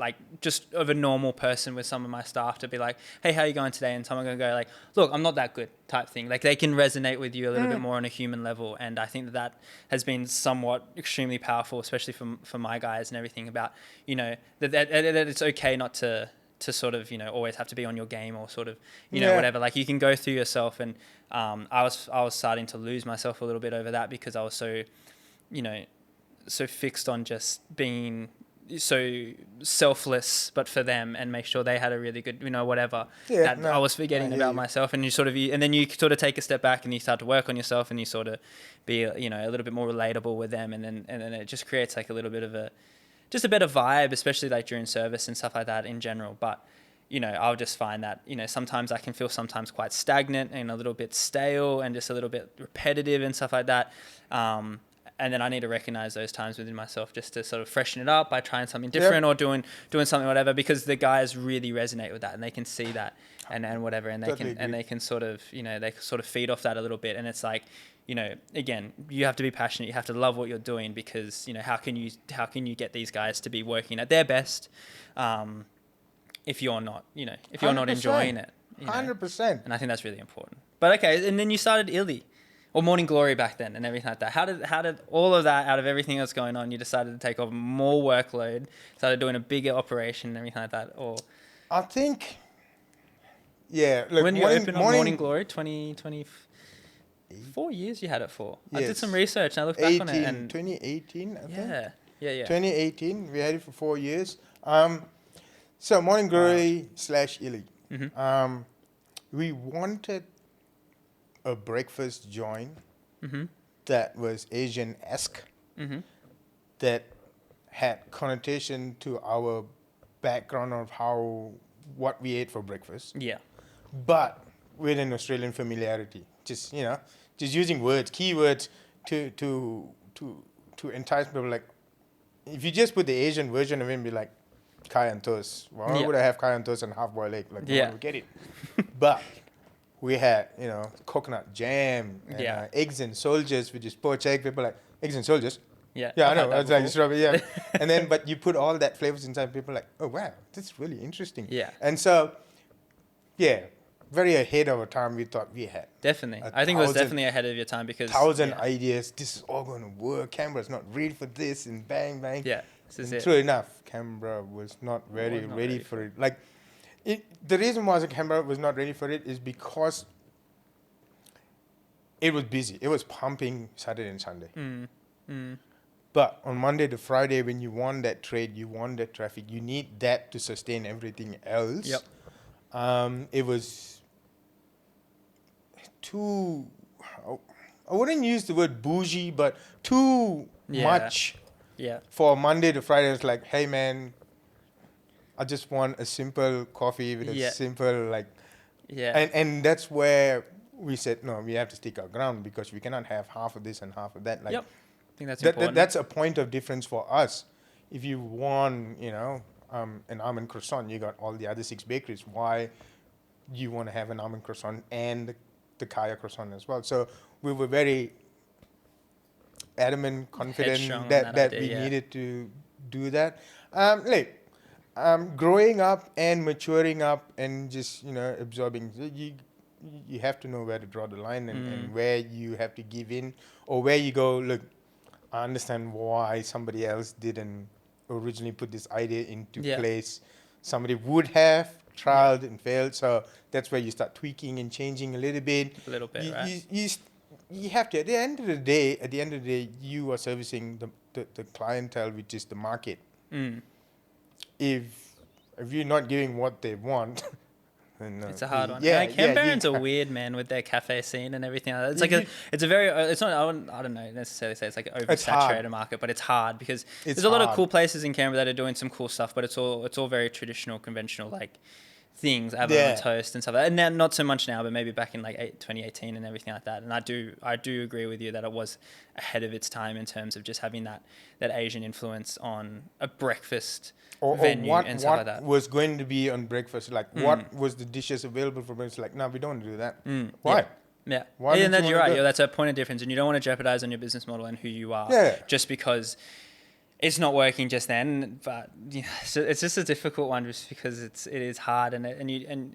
Speaker 1: of a normal person with some of my staff, to be like, hey, how you going today? And someone going to go like, look, I'm not that good, type thing. Like, they can resonate with you a little bit more on a human level. And I think that has been somewhat extremely powerful, especially for my guys and everything, about, that it's okay not to sort of, always have to be on your game, or sort of, whatever. Like, you can go through yourself. And I was starting to lose myself a little bit over that, because I was so, so fixed on just being so selfless, but for them, and make sure they had a really good, whatever.
Speaker 2: Yeah,
Speaker 1: I was forgetting about
Speaker 2: you.
Speaker 1: myself. And and then you sort of take a step back and you start to work on yourself, and you sort of be, a little bit more relatable with them. And then it just creates like a little bit of just a better vibe, especially like during service and stuff like that in general. But, I'll just find that, sometimes I can feel sometimes quite stagnant and a little bit stale and just a little bit repetitive and stuff like that. And then I need to recognize those times within myself, just to sort of freshen it up by trying something different, or doing something, whatever, because the guys really resonate with that, and they can see that and whatever. And they can sort of, they sort of feed off that a little bit. And it's like, again, you have to be passionate. You have to love what you're doing, because, how can you get these guys to be working at their best, if you're not, if you're not enjoying it,
Speaker 2: 100%.
Speaker 1: And I think that's really important. But okay, and then you started Illy, or Morning Glory back then, and everything like that. How did all of that, out of everything that's going on, you decided to take on more workload, started doing a bigger operation and everything like that? Or
Speaker 2: I think, yeah. Look,
Speaker 1: when you opened on Morning Glory, 4 years you had it for. Yes. I did some research and I looked back on it. And
Speaker 2: 2018, I think.
Speaker 1: Yeah.
Speaker 2: 2018, we had it for 4 years. So Morning Glory / Illy.
Speaker 1: Mm-hmm.
Speaker 2: We wanted a breakfast joint
Speaker 1: mm-hmm.
Speaker 2: that was Asian-esque,
Speaker 1: mm-hmm.
Speaker 2: that had connotation to our background of what we ate for breakfast.
Speaker 1: Yeah.
Speaker 2: But with an Australian familiarity. Just using words, keywords to entice people. Like, if you just put the Asian version of it and be like, Kai and toast. Why would I have Kai and toast and half-boiled egg? Like, no one would get it. But we had, coconut jam and eggs and soldiers, which is poached egg. People like, eggs and soldiers?
Speaker 1: Yeah,
Speaker 2: I know. It's like strawberry, and then, but you put all that flavors inside, people are like, oh, wow, that's really interesting.
Speaker 1: Yeah.
Speaker 2: And so, very ahead of our time, we thought we had.
Speaker 1: Definitely. I think it was definitely ahead of your time, because
Speaker 2: 1,000 ideas. This is all going to work. Canberra's not ready for this, and bang, bang.
Speaker 1: Yeah, this is it.
Speaker 2: True enough, Canberra was not ready for it. Like, the reason why Canberra was not ready for it is because it was busy. It was pumping Saturday and Sunday. But on Monday to Friday, when you want that trade, you want that traffic, you need that to sustain everything else.
Speaker 1: Yep.
Speaker 2: It was too, I wouldn't use the word bougie, but too much for Monday to Friday. It's like, hey man, I just want a simple coffee with a simple and that's where we said, no, we have to stick our ground, because we cannot have half of this and half of that. Like,
Speaker 1: I think that's important.
Speaker 2: That's a point of difference for us. If you want, an almond croissant, you got all the other 6 bakeries. Why you want to have an almond croissant and the kaya croissant as well? So we were very adamant, confident that we needed to do that. Growing up and maturing up and just, absorbing. you have to know where to draw the line and where you have to give in, or where you go, look, I understand why somebody else didn't originally put this idea into place. Somebody would have trialed and failed, so that's where you start tweaking and changing a little bit.
Speaker 1: Right?
Speaker 2: You have to, at the end of the day, you are servicing the clientele, which is the market. If you're not giving what they want, then
Speaker 1: it's a hard one.
Speaker 2: Yeah,
Speaker 1: Canberrans are weird, man, with their cafe scene and everything. It's like it's a very, it's not, I don't know necessarily say it's like an oversaturated market, but it's hard because there's a lot of cool places in Canberra that are doing some cool stuff, but it's all very traditional, conventional, like things, avocado toast and stuff like that. And now, not so much now, but maybe back in like 2018 and everything like that. And I do agree with you that it was ahead of its time in terms of just having that Asian influence on a breakfast venue and stuff like that.
Speaker 2: What was going to be on breakfast? Like, what was the dishes available for breakfast? Like, no, we don't do that. Why?
Speaker 1: Yeah.
Speaker 2: Why
Speaker 1: and then you're right. That's a point of difference, and you don't want to jeopardize on your business model and who you are just because it's not working just then. But so it's just a difficult one, just because it is hard, and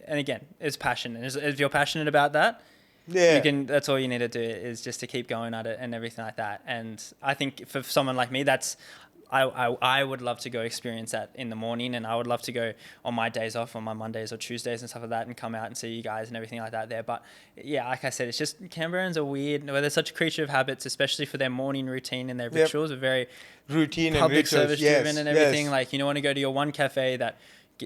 Speaker 1: again, it's passion. And if you're passionate about that, you can. That's all you need to do, is just to keep going at it and everything like that. And I think for someone like me, that's. I would love to go experience that in the morning, and I would love to go on my days off, on my Mondays or Tuesdays and stuff like that, and come out and see you guys and everything like that there. But yeah, like I said, it's just Canberrans are weird. They're such a creature of habits, especially for their morning routine and their rituals are very
Speaker 2: routine
Speaker 1: public
Speaker 2: and
Speaker 1: service driven and everything.
Speaker 2: Yes.
Speaker 1: Like, you want to go to your one cafe that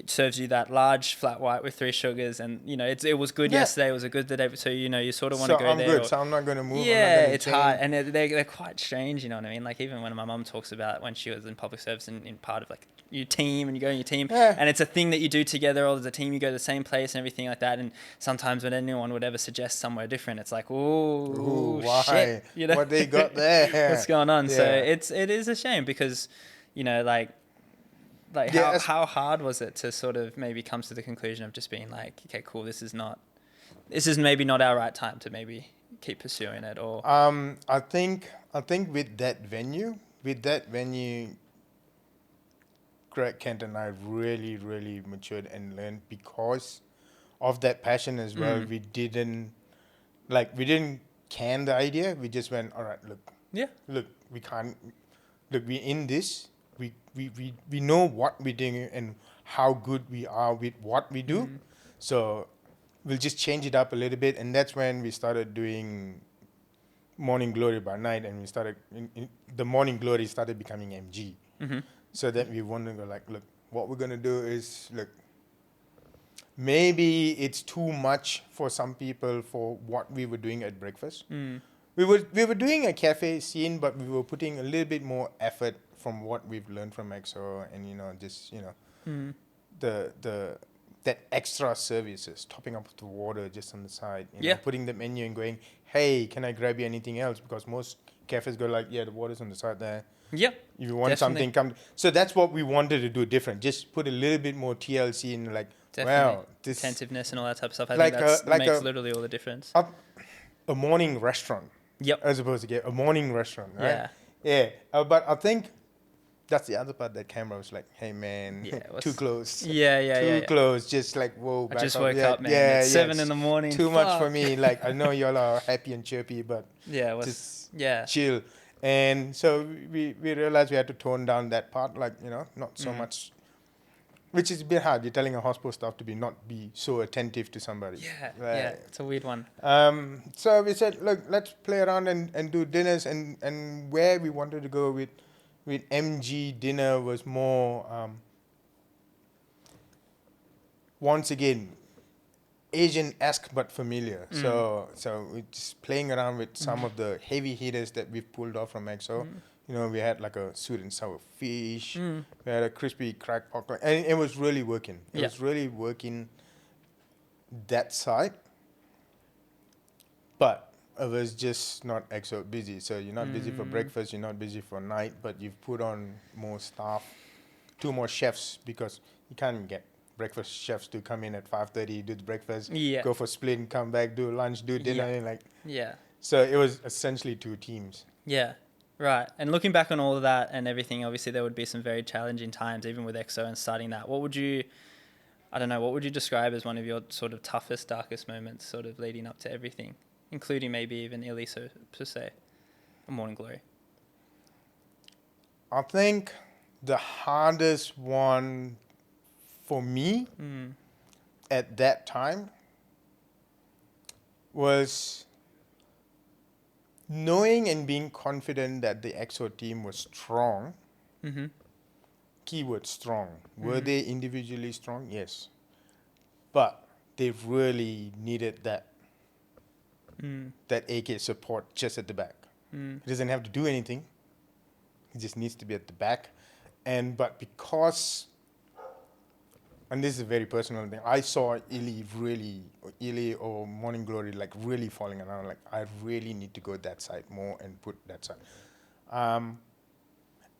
Speaker 1: serves you that large flat white with 3 sugars, and it was good yesterday, it was a good the day, so you sort of want to go there.
Speaker 2: So I'm not going to move.
Speaker 1: Yeah, it's hard, and they're quite strange, you know what I mean? Like, even when my mum talks about when she was in public service and in part of like your team, and you go in your team, and it's a thing that you do together, or as a team you go to the same place and everything like that. And sometimes when anyone would ever suggest somewhere different, it's like, why? Shit,
Speaker 2: what they got there?
Speaker 1: What's going on? So it is a shame, because how hard was it to sort of maybe come to the conclusion of just being like, okay, cool, this is maybe not our right time to maybe keep pursuing it? Or
Speaker 2: I think with that venue, Greg, Kent and I really, really matured and learned because of that passion as well. We didn't can the idea. We just went, all right, look, we can't, look, we're in this. We know what we're doing and how good we are with what we do. So we'll just change it up a little bit. And that's when we started doing Morning Glory by night. And we started, the Morning Glory started becoming MG. So that we wanted to go like, look, what we're going to do is, look, maybe it's too much for some people for what we were doing at breakfast. We were doing a cafe scene, but we were putting a little bit more effort from what we've learned from EXO, and that extra services, topping up the water just on the side, putting the menu and going, hey, can I grab you anything else? Because most cafes go like, the water's on the side there. If you want something, come. So that's what we wanted to do different. Just put a little bit more TLC in, like, this
Speaker 1: attentiveness and all that type of stuff. I think that makes literally all the difference.
Speaker 2: A morning restaurant. As opposed to get a morning restaurant, right? But I think that's the other part that Canberra was like, hey man, too close. Too close. Just like, whoa.
Speaker 1: I just woke up, man. It's 7 in the morning.
Speaker 2: Too much for me. Like, I know y'all are happy and chirpy, but just chill. And so we realized we had to tone down that part, like, not so much, which is a bit hard. You're telling a Hospo staff to not be so attentive to somebody.
Speaker 1: It's a weird one.
Speaker 2: So we said, look, let's play around and do dinners, and where we wanted to go with MG dinner was more, once again, Asian-esque but familiar. So we're just playing around with some of the heavy hitters that we've pulled off from EXO. We had like a sweet and sour fish. We had a crispy cracked pork, and it was really working. It was really working that side. But it was just not EXO busy. So you're not busy for breakfast, you're not busy for night, but you've put on more staff, 2 more chefs, because you can't get breakfast chefs to come in at 5:30, do the breakfast, go for split and come back, do lunch, do dinner, and so it was essentially 2 teams.
Speaker 1: Right. And looking back on all of that and everything, obviously there would be some very challenging times, even with EXO and starting that. What would you I don't know, what would you describe as one of your sort of toughest, darkest moments sort of leading up to everything, including maybe even Illy, so per se, or Morning Glory?
Speaker 2: I think the hardest one for me at that time was knowing and being confident that the EXO team was strong.
Speaker 1: Mm-hmm.
Speaker 2: Keyword strong. Were they individually strong? Yes. But they really needed that AK support just at the back. He doesn't have to do anything. He just needs to be at the back. But because, and this is a very personal thing, I saw Illy or Morning Glory like really falling around. Like, I really need to go that side more and put that side.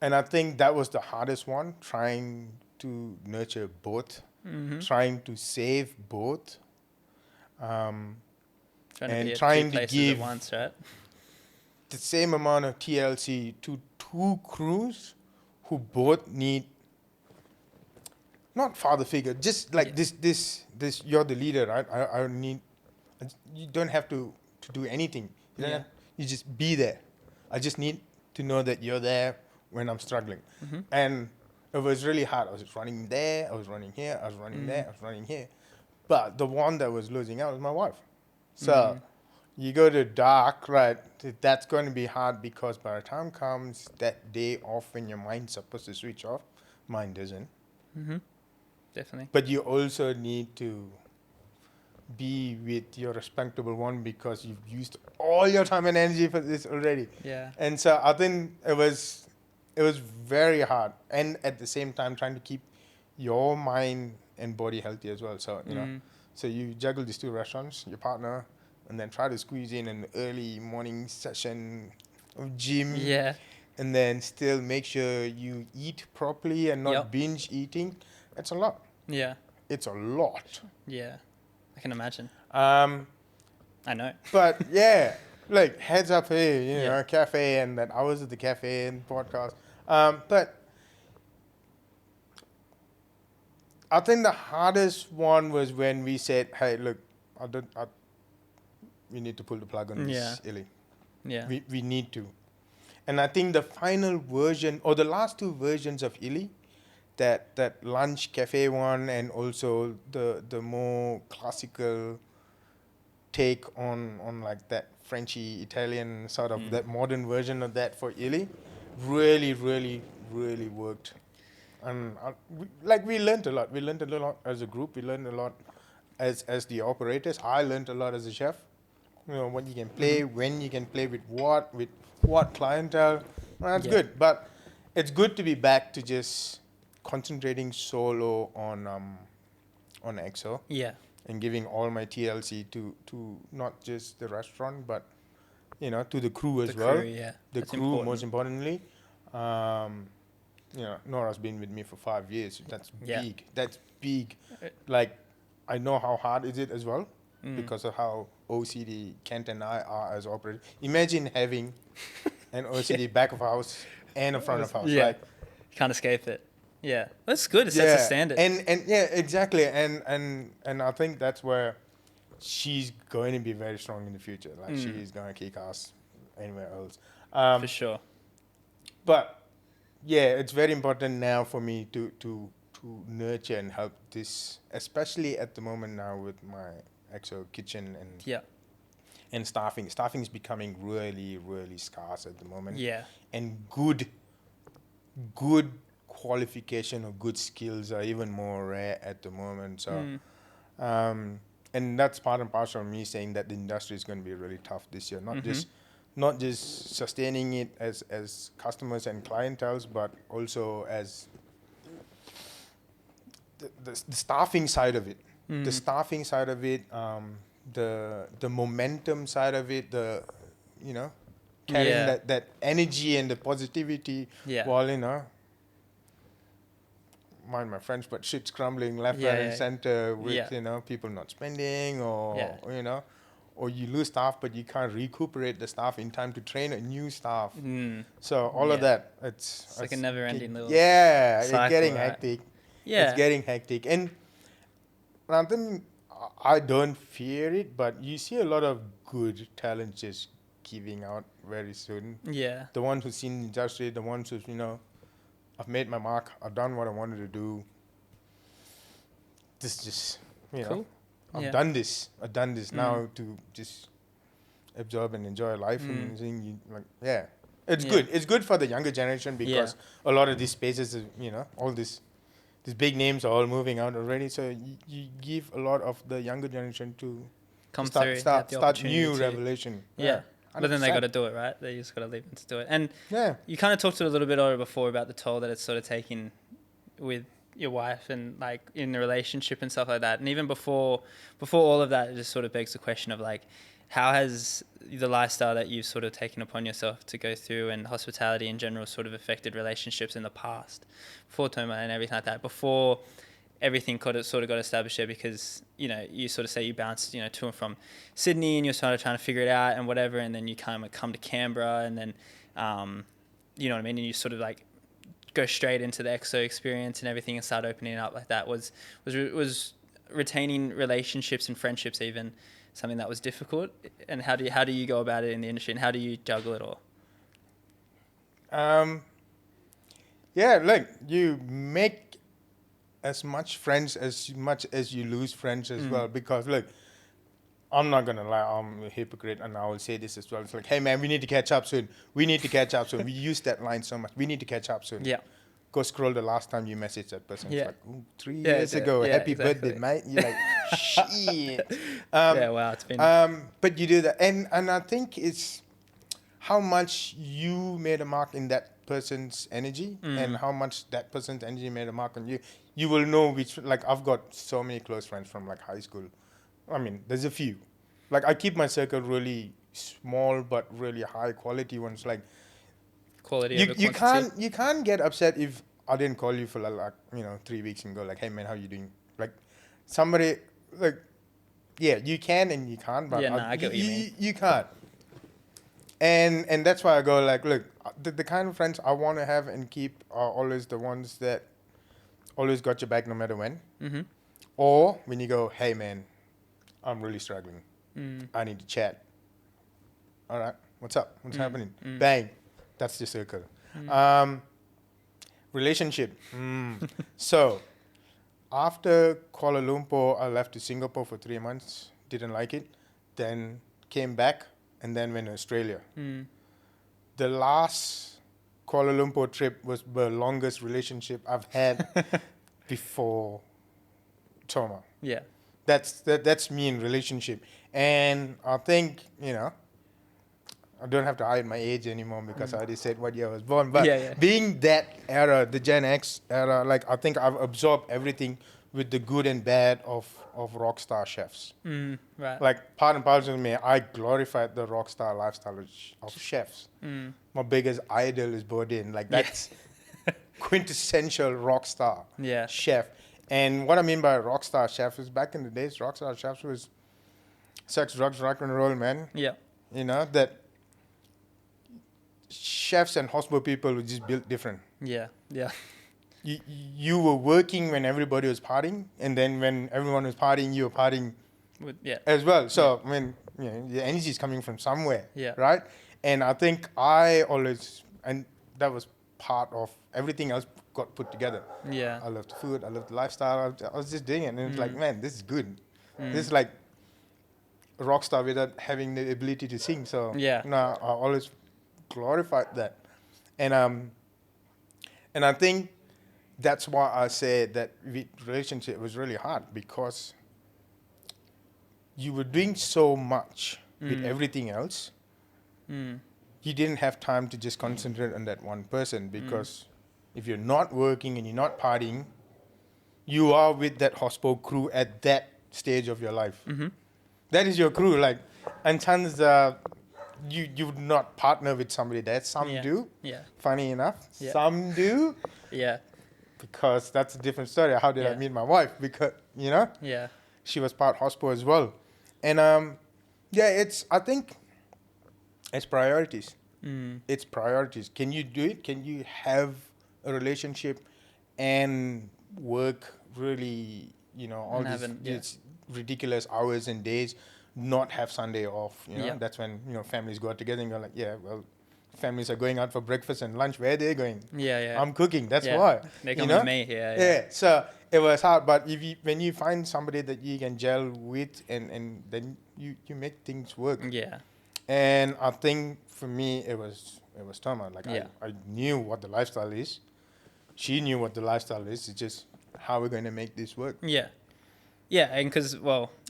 Speaker 2: And I think that was the hardest one, trying to nurture both, trying to save both,
Speaker 1: Trying to
Speaker 2: and
Speaker 1: be at
Speaker 2: trying
Speaker 1: two
Speaker 2: to
Speaker 1: places
Speaker 2: give
Speaker 1: at once, right?
Speaker 2: the same amount of TLC to two crews who both need, not father figure, just like this. You're the leader, right? I need. You don't have to do anything. You don't have, you just be there. I just need to know that you're there when I'm struggling. And it was really hard. I was running there, I was running here, I was running there, I was running here. But the one that was losing out was my wife. So you go to dark, right? That's going to be hard because by the time comes that day off when your mind's supposed to switch off, mine doesn't.
Speaker 1: Definitely.
Speaker 2: But you also need to be with your respectable one because you've used all your time and energy for this already.
Speaker 1: Yeah.
Speaker 2: And so I think it was very hard, and at the same time trying to keep your mind and body healthy as well. So so you juggle these two restaurants, your partner, and then try to squeeze in an early morning session of gym.
Speaker 1: Yeah.
Speaker 2: And then still make sure you eat properly and not binge eating. It's a lot.
Speaker 1: Yeah.
Speaker 2: It's a lot.
Speaker 1: Yeah. I can imagine.
Speaker 2: I
Speaker 1: know.
Speaker 2: But yeah, like heads up here, you know, cafe and that I was at the cafe and podcast. But I think the hardest one was when we said, "Hey, look, we need to pull the plug on this, Illy.
Speaker 1: Yeah.
Speaker 2: We need to." And I think the final version or the last two versions of Illy, that lunch cafe one and also the more classical take on like that Frenchy Italian sort of that modern version of that for Illy really worked. And we learned a lot. We learned a lot as a group. We learned a lot as the operators. I learned a lot as a chef. You know, what you can play, when you can play with what clientele. Well, that's good. But it's good to be back to just concentrating solo on EXO.
Speaker 1: Yeah.
Speaker 2: And giving all my TLC to not just the restaurant, but you know, to the crew as well. The
Speaker 1: That's
Speaker 2: crew,
Speaker 1: important.
Speaker 2: most importantly. You know, Nora's been with me for 5 years. That's big. That's big. Like, I know how hard is it as well because of how OCD Kent and I are as operators. Imagine having an OCD back of house and a front of house.
Speaker 1: Yeah.
Speaker 2: Like,
Speaker 1: you can't escape it. Yeah. That's good. It sets a standard.
Speaker 2: And yeah, exactly. And I think that's where she's going to be very strong in the future. Like, she's going to kick ass anywhere else.
Speaker 1: For sure.
Speaker 2: But yeah, it's very important now for me to nurture and help this, especially at the moment now with my EXO kitchen and staffing. Staffing is becoming really scarce at the moment. Yeah. And good qualification or good skills are even more rare at the moment. So, and that's part and parcel of me saying that the industry is going to be really tough this year. Not just sustaining it as customers and clienteles, but also as the staffing side of it. The staffing side of it, the momentum side of it, you know, carrying that energy and the positivity while, you know, mind my French, but shit's crumbling left, right, and center with, you know, people not spending or, you know, or you lose staff, but you can't recuperate the staff in time to train a new staff. So all of that, it's
Speaker 1: like a never-ending little
Speaker 2: cycle, it's getting
Speaker 1: right?
Speaker 2: hectic.
Speaker 1: Yeah.
Speaker 2: It's getting hectic. And I think I don't fear it, but you see a lot of good talent just giving out very soon.
Speaker 1: Yeah.
Speaker 2: The ones who've seen the industry, the ones who've, I've made my mark, I've done what I wanted to do. This just,
Speaker 1: Cool.
Speaker 2: I've
Speaker 1: Yeah.
Speaker 2: done this. I've done this
Speaker 1: Mm.
Speaker 2: now to just absorb and enjoy life and seeing yeah. It's
Speaker 1: Yeah.
Speaker 2: good. It's good for the younger generation because a lot of these spaces, all these big names are all moving out already. So you give a lot of the younger generation to
Speaker 1: Come
Speaker 2: start
Speaker 1: through.
Speaker 2: start
Speaker 1: Have the
Speaker 2: start
Speaker 1: opportunity
Speaker 2: new
Speaker 1: to.
Speaker 2: revelation.
Speaker 1: Yeah. But then they
Speaker 2: 100%.
Speaker 1: got to do it, right? They just got to leave them to do it. And
Speaker 2: Yeah.
Speaker 1: you kind of talked a little bit over before about the toll that it's sort of taking with your wife and like in the relationship and stuff like that. And even before all of that, it just sort of begs the question of like, how has the lifestyle that you've sort of taken upon yourself to go through and hospitality in general sort of affected relationships in the past, before Toma and everything like that, before everything sort of got established there? Because, you sort of say you bounced, to and from Sydney and you're sort of trying to figure it out and whatever. And then you kind of come to Canberra and then, you know what I mean? And you sort of like go straight into the EXO experience and everything and start opening it up like that. Was retaining relationships and friendships even something that was difficult? And how do you go about it in the industry and how do you juggle it all?
Speaker 2: Yeah, look, you make as much friends as much as you lose friends as well. Because look, I'm not gonna lie, I'm a hypocrite, and I will say this as well. It's like, hey man, we need to catch up soon. We need to catch up soon. We use that line so much. We need to catch up soon.
Speaker 1: Yeah.
Speaker 2: Go scroll the last time you messaged that person.
Speaker 1: Yeah.
Speaker 2: It's like, ooh, 3 years ago.
Speaker 1: Yeah,
Speaker 2: Happy
Speaker 1: exactly.
Speaker 2: birthday, mate. You're like, shit.
Speaker 1: Yeah, wow, it's been...
Speaker 2: But you do that, and I think it's how much you made a mark in that person's energy, and how much that person's energy made a mark on you. You will know which. Like, I've got so many close friends from like high school. I mean, there's a few. Like, I keep my circle really small but really high quality ones. Like,
Speaker 1: Quality over
Speaker 2: you
Speaker 1: quantity.
Speaker 2: can't get upset if I didn't call you for like 3 weeks and go like, hey man, how you doing? Like, somebody like, yeah, you can and you can't, but
Speaker 1: Yeah, I get what you mean.
Speaker 2: you can't. And that's why I go like, look, the kind of friends I want to have and keep are always the ones that always got your back no matter when.
Speaker 1: Mm-hmm.
Speaker 2: Or when you go, hey man, I'm really struggling. I need to chat. All right, what's up? What's happening? Bang, that's the circle. Relationship. So after Kuala Lumpur, I left to Singapore for 3 months. Didn't like it. Then came back and then went to Australia. The last Kuala Lumpur trip was the longest relationship I've had before Toma.
Speaker 1: Yeah.
Speaker 2: That's me in relationship. And I think, I don't have to hide my age anymore because I already said what year I was born. But being that era, the Gen X era, like, I think I've absorbed everything with the good and bad of rock star chefs.
Speaker 1: Right.
Speaker 2: Like, part and parcel of me, I glorified the rock star lifestyle of chefs. My biggest idol is Bodin. Like, that's quintessential rock star chef. And what I mean by rock star chef is, back in the days, rock star chefs was sex, drugs, rock and roll, man.
Speaker 1: Yeah.
Speaker 2: That chefs and Hospo people were just built different.
Speaker 1: Yeah. Yeah.
Speaker 2: You were working when everybody was partying, and then when everyone was partying, you were partying as well. So, I mean, the energy is coming from somewhere, right? And I think and that was part of everything else got put together.
Speaker 1: Yeah.
Speaker 2: I love the food, I love the lifestyle. I was just doing it, and it's like, man, this is good. This is like a rock star without having the ability to sing. So, I always glorified that. And I think that's why I said that relationship was really hard, because you were doing so much with everything else. You didn't have time to just concentrate on that one person, because if you're not working and you're not partying, you are with that Hospo crew at that stage of your life. That is your crew. Like, and chances you would not partner with somebody that some do. Yeah. Funny enough, some do.
Speaker 1: Yeah.
Speaker 2: Because that's a different story. How did I meet my wife? Because she was part Hospo as well, and I think it's priorities. It's priorities. Can you do it? Can you have a relationship and work really all
Speaker 1: And
Speaker 2: these
Speaker 1: having-
Speaker 2: these ridiculous hours and days, not have Sunday off.
Speaker 1: Yeah.
Speaker 2: That's when families go out together and you're like, yeah, well, families are going out for breakfast and lunch. Where are they going?
Speaker 1: Yeah.
Speaker 2: I'm cooking. That's
Speaker 1: Yeah.
Speaker 2: why.
Speaker 1: They're coming to me. Yeah.
Speaker 2: Yeah. So it was hard, but when you find somebody that you can gel with, and then you make things work.
Speaker 1: Yeah.
Speaker 2: And I think for me it was Toma. Like
Speaker 1: Yeah.
Speaker 2: I knew what the lifestyle is. She knew what the lifestyle is. It's just how we're going to make this work.
Speaker 1: Yeah. Yeah, and because,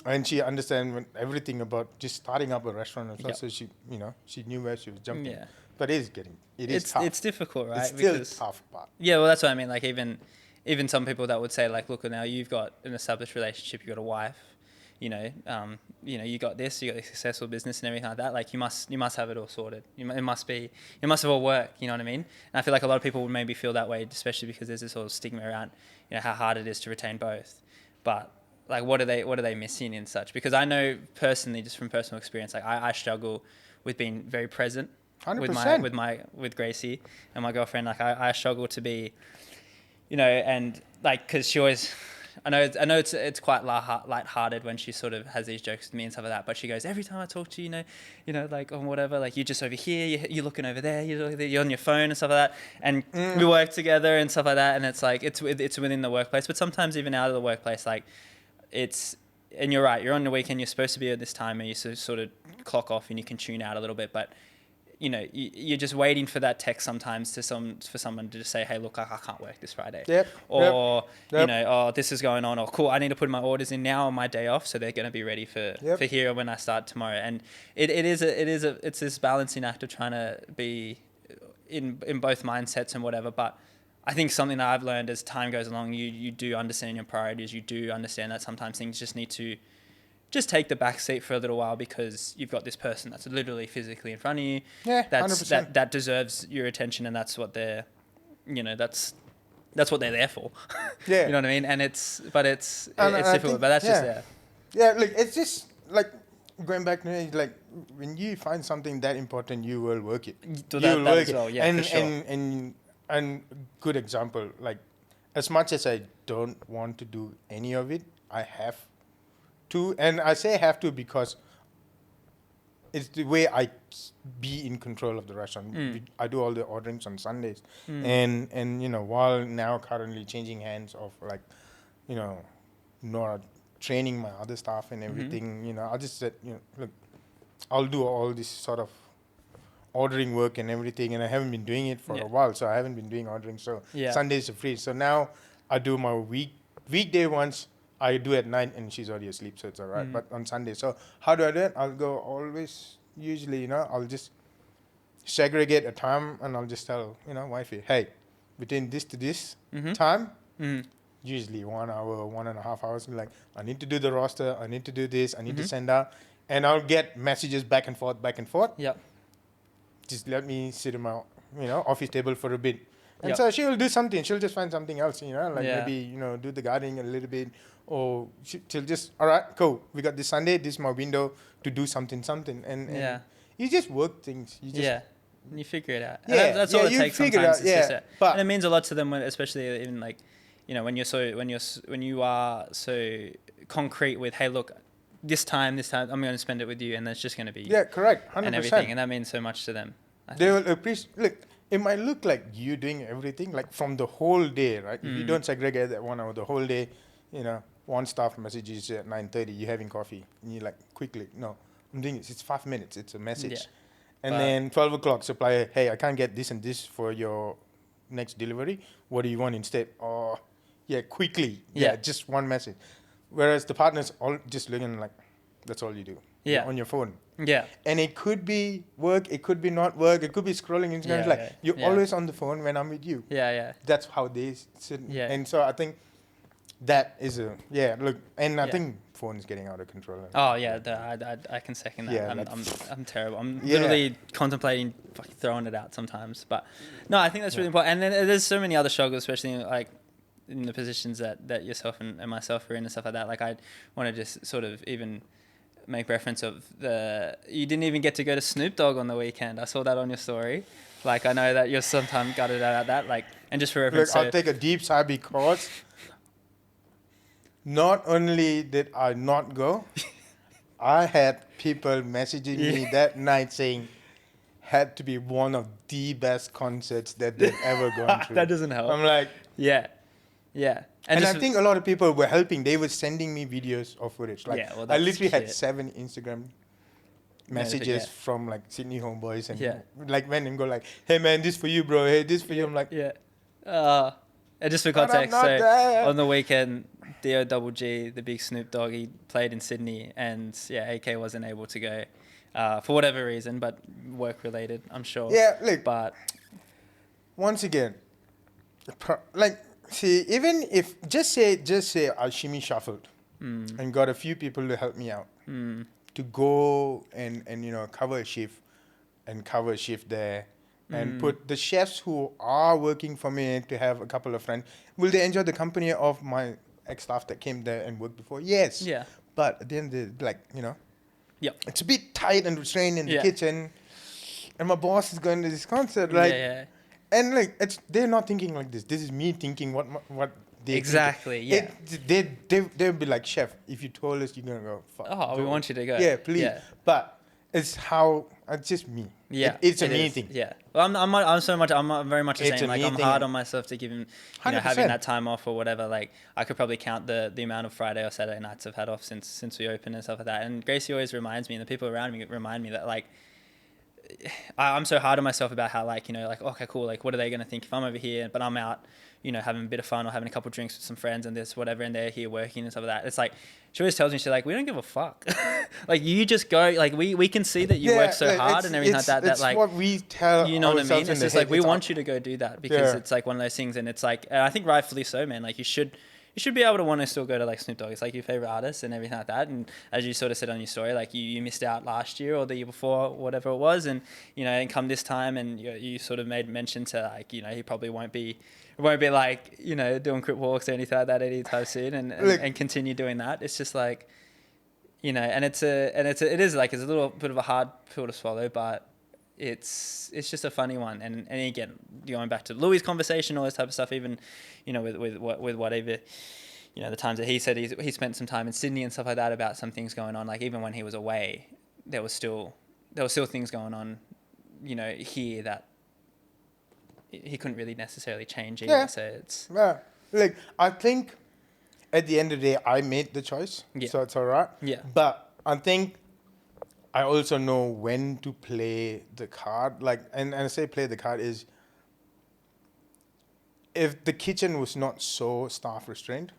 Speaker 2: And she understand everything about just starting up a restaurant as well.
Speaker 1: Yep.
Speaker 2: So she knew where she was jumping.
Speaker 1: yeah.
Speaker 2: But it is tough.
Speaker 1: It's difficult, right?
Speaker 2: It's still
Speaker 1: Because-
Speaker 2: tough part.
Speaker 1: Yeah, well, that's what I mean. Like, even some people that would say, like, look, now you've got an established relationship, you've got a wife, you got this, you got a successful business and everything like that. Like, you must have it all sorted. It must have all worked. You know what I mean? And I feel like a lot of people would maybe feel that way, especially because there's this sort of stigma around, how hard it is to retain both. But like, what are they missing in such? Because I know personally, just from personal experience, like I struggle with being very present
Speaker 2: 100%.
Speaker 1: with Gracie and my girlfriend. Like I struggle to be, and like, cause she always, I know it's quite lighthearted when she sort of has these jokes with me and stuff like that. But she goes, every time I talk to you, like on whatever, like you're just over here, you're looking over there, you're on your phone and stuff like that. And we work together and stuff like that. And it's like, it's within the workplace, but sometimes even out of the workplace, like and you're right, you're on the weekend, you're supposed to be at this time and you sort of clock off and you can tune out a little bit. But you're just waiting for that text sometimes for someone to just say, hey, look, I can't work this Friday.
Speaker 2: Yep.
Speaker 1: Or,
Speaker 2: Yep.
Speaker 1: Oh, this is going on. Or cool, I need to put my orders in now on my day off. So they're going to be ready for here when I start tomorrow. And it's this balancing act of trying to be in both mindsets and whatever. But I think something that I've learned as time goes along, you do understand your priorities. You do understand that sometimes things just need to just take the back seat for a little while because you've got this person that's literally physically in front of you.
Speaker 2: Yeah,
Speaker 1: that's
Speaker 2: 100%.
Speaker 1: that deserves your attention, and that's what they're, that's what they're there for.
Speaker 2: Yeah.
Speaker 1: You know what I mean? And it's difficult,
Speaker 2: think-
Speaker 1: but that's just
Speaker 2: yeah.
Speaker 1: there.
Speaker 2: Yeah, like it's just like going back to it, like when you find something that important, you will work it.
Speaker 1: Do
Speaker 2: You
Speaker 1: that
Speaker 2: will work
Speaker 1: as
Speaker 2: it.
Speaker 1: well, yeah,
Speaker 2: and,
Speaker 1: for sure.
Speaker 2: and good example, like as much as I don't want to do any of it, I have to, and I say have to because it's the way I be in control of the restaurant. I do all the orderings on Sundays, and while now currently changing hands of like, Nora training my other staff and everything. I just said, look, I'll do all this sort of ordering work and everything, and I haven't been doing it for a while, so I haven't been doing ordering. So Sundays are free. So now I do my weekday ones. I do at night, and she's already asleep, so it's all right. But on Sunday, so how do I do it? I'll go always, usually, I'll just segregate a time, and I'll just tell, wifey, hey, between this to this time, usually 1 hour, 1.5 hours, like, I need to do the roster, I need to do this, I need to send out, and I'll get messages back and forth.
Speaker 1: Yep.
Speaker 2: Just let me sit in my, office table for a bit. And so she'll do something. She'll just find something else, maybe, do the gardening a little bit. Or she'll just, all right, cool. We got this Sunday. This is my window to do something. And you just work things.
Speaker 1: And you figure it out.
Speaker 2: Yeah,
Speaker 1: And that's all it
Speaker 2: you
Speaker 1: takes
Speaker 2: figure it
Speaker 1: sometimes.
Speaker 2: out,
Speaker 1: It's just
Speaker 2: yeah.
Speaker 1: a-
Speaker 2: But-
Speaker 1: and it means a lot to them, especially even like, when you are so concrete with, hey, look, this time, I'm going to spend it with you, and that's just going to be
Speaker 2: correct, 100%.
Speaker 1: and everything, and that means so much to them.
Speaker 2: They will appreciate. Look, it might look like you doing everything, like from the whole day, right? If you don't segregate that 1 hour, the whole day, one staff messages at 9:30, you're having coffee, and you're like, quickly, no, I'm doing this. It's 5 minutes. It's a message.
Speaker 1: Yeah.
Speaker 2: And
Speaker 1: But-
Speaker 2: then 12 o'clock, supplier, hey, I can't get this and this for your next delivery. What do you want instead? Oh, quickly.
Speaker 1: Yeah.
Speaker 2: Just one message. Whereas the partners all just looking like, that's all you do.
Speaker 1: Yeah.
Speaker 2: You're on your phone.
Speaker 1: Yeah.
Speaker 2: And it could be work, it could be not work, it could be scrolling Instagram. You're always on the phone when I'm with you.
Speaker 1: Yeah.
Speaker 2: That's how they sit.
Speaker 1: Yeah.
Speaker 2: And so I think that is I think phone is getting out of control.
Speaker 1: Oh yeah, I can second that.
Speaker 2: Yeah,
Speaker 1: I'm terrible. I'm literally contemplating fucking throwing it out sometimes. But no, I think that's really important. And then there's so many other struggles, especially like in the positions that yourself and myself are in and stuff like that. Like I want to just sort of even make reference of you didn't even get to go to Snoop Dogg on the weekend. I saw that on your story. Like I know that you're sometimes gutted at that. Like, and just for reference,
Speaker 2: Look, I'll take a deep sigh because Not only did I not go, I had people messaging me that night saying had to be one of the best concerts that they've ever gone through.
Speaker 1: That doesn't help.
Speaker 2: I'm like,
Speaker 1: Yeah. Yeah.
Speaker 2: and I think a lot of people were helping. They were sending me videos of footage. Like,
Speaker 1: Yeah, well,
Speaker 2: I
Speaker 1: that's
Speaker 2: literally had
Speaker 1: shit.
Speaker 2: 7 Instagram messages
Speaker 1: Yeah.
Speaker 2: from like Sydney homeboys and
Speaker 1: Yeah.
Speaker 2: like went and go like, hey man, this for you, bro. Hey, this for you. I'm like,
Speaker 1: Yeah. And just for
Speaker 2: But I'm
Speaker 1: context,
Speaker 2: not
Speaker 1: so
Speaker 2: there.
Speaker 1: on the weekend, D.O.G., the big Snoop Dogg, he played in Sydney, and yeah, AK wasn't able to go for whatever reason, but work related, I'm sure.
Speaker 2: yeah, look,
Speaker 1: But
Speaker 2: once again, like, see, even if just say I shimmy shuffled and got a few people to help me out to go and cover a shift there and put the chefs who are working for me to have a couple of friends. Will they enjoy the company of my ex-staff that came there and worked before? Yes.
Speaker 1: yeah,
Speaker 2: But then
Speaker 1: yep.
Speaker 2: it's a bit tight and restrained in the
Speaker 1: Yeah.
Speaker 2: kitchen, and my boss is going to this concert,
Speaker 1: Yeah.
Speaker 2: and like they're not thinking like this. This is me thinking what they
Speaker 1: Exactly, yeah.
Speaker 2: They'll be like, chef, if you told us you're gonna go, fuck,
Speaker 1: Oh, we
Speaker 2: go.
Speaker 1: want you to go.
Speaker 2: Yeah, please.
Speaker 1: Yeah.
Speaker 2: But it's just me.
Speaker 1: Yeah,
Speaker 2: it's a
Speaker 1: it
Speaker 2: me
Speaker 1: is.
Speaker 2: thing.
Speaker 1: Yeah, well, I'm very much the
Speaker 2: It's
Speaker 1: same.
Speaker 2: a
Speaker 1: Like,
Speaker 2: me
Speaker 1: I'm
Speaker 2: thing.
Speaker 1: hard on myself to give him, having
Speaker 2: 100%.
Speaker 1: that time off or whatever. Like, I could probably count the amount of Friday or Saturday nights I've had off since we opened and stuff like that. And Gracie always reminds me, and the people around me remind me that, like, I'm so hard on myself about how, like, like, okay, cool, like, what are they going to think if I'm over here, but I'm out, having a bit of fun or having a couple of drinks with some friends and this, whatever, and they're here working and stuff like that. It's like, she always tells me, she's like, we don't give a fuck. Like, you just go, like, we can see that you work so hard and everything like that,
Speaker 2: It's
Speaker 1: like,
Speaker 2: what we tell
Speaker 1: you know what I mean?
Speaker 2: ourselves in
Speaker 1: It's
Speaker 2: the
Speaker 1: just
Speaker 2: head.
Speaker 1: like, we
Speaker 2: It's
Speaker 1: want you to go do that because
Speaker 2: Yeah.
Speaker 1: it's like one of those things, and it's like, and I think rightfully so, man. Like, you should be able to want to still go to, like, Snoop Dogg. It's like your favorite artist and everything like that. And as you sort of said on your story, like, you missed out last year or the year before, whatever it was, and and come this time, and you sort of made mention to, like, he probably won't be like, doing crip walks or anything like that anytime soon, and continue doing that. It's just like, and it is like, it's a little bit of a hard pill to swallow, but it's just a funny one. And again, going back to Louis' conversation, all this type of stuff, even, with whatever, the times that he said he spent some time in Sydney and stuff like that, about some things going on. Like, even when he was away, there were still things going on, here that he couldn't really necessarily change either.
Speaker 2: Yeah.
Speaker 1: So it's,
Speaker 2: Yeah. Like, I think at the end of the day, I made the choice,
Speaker 1: Yeah.
Speaker 2: so it's all right.
Speaker 1: Yeah.
Speaker 2: But I think I also know when to play the card. Like, and I say play the card is, if the kitchen was not so staff restrained,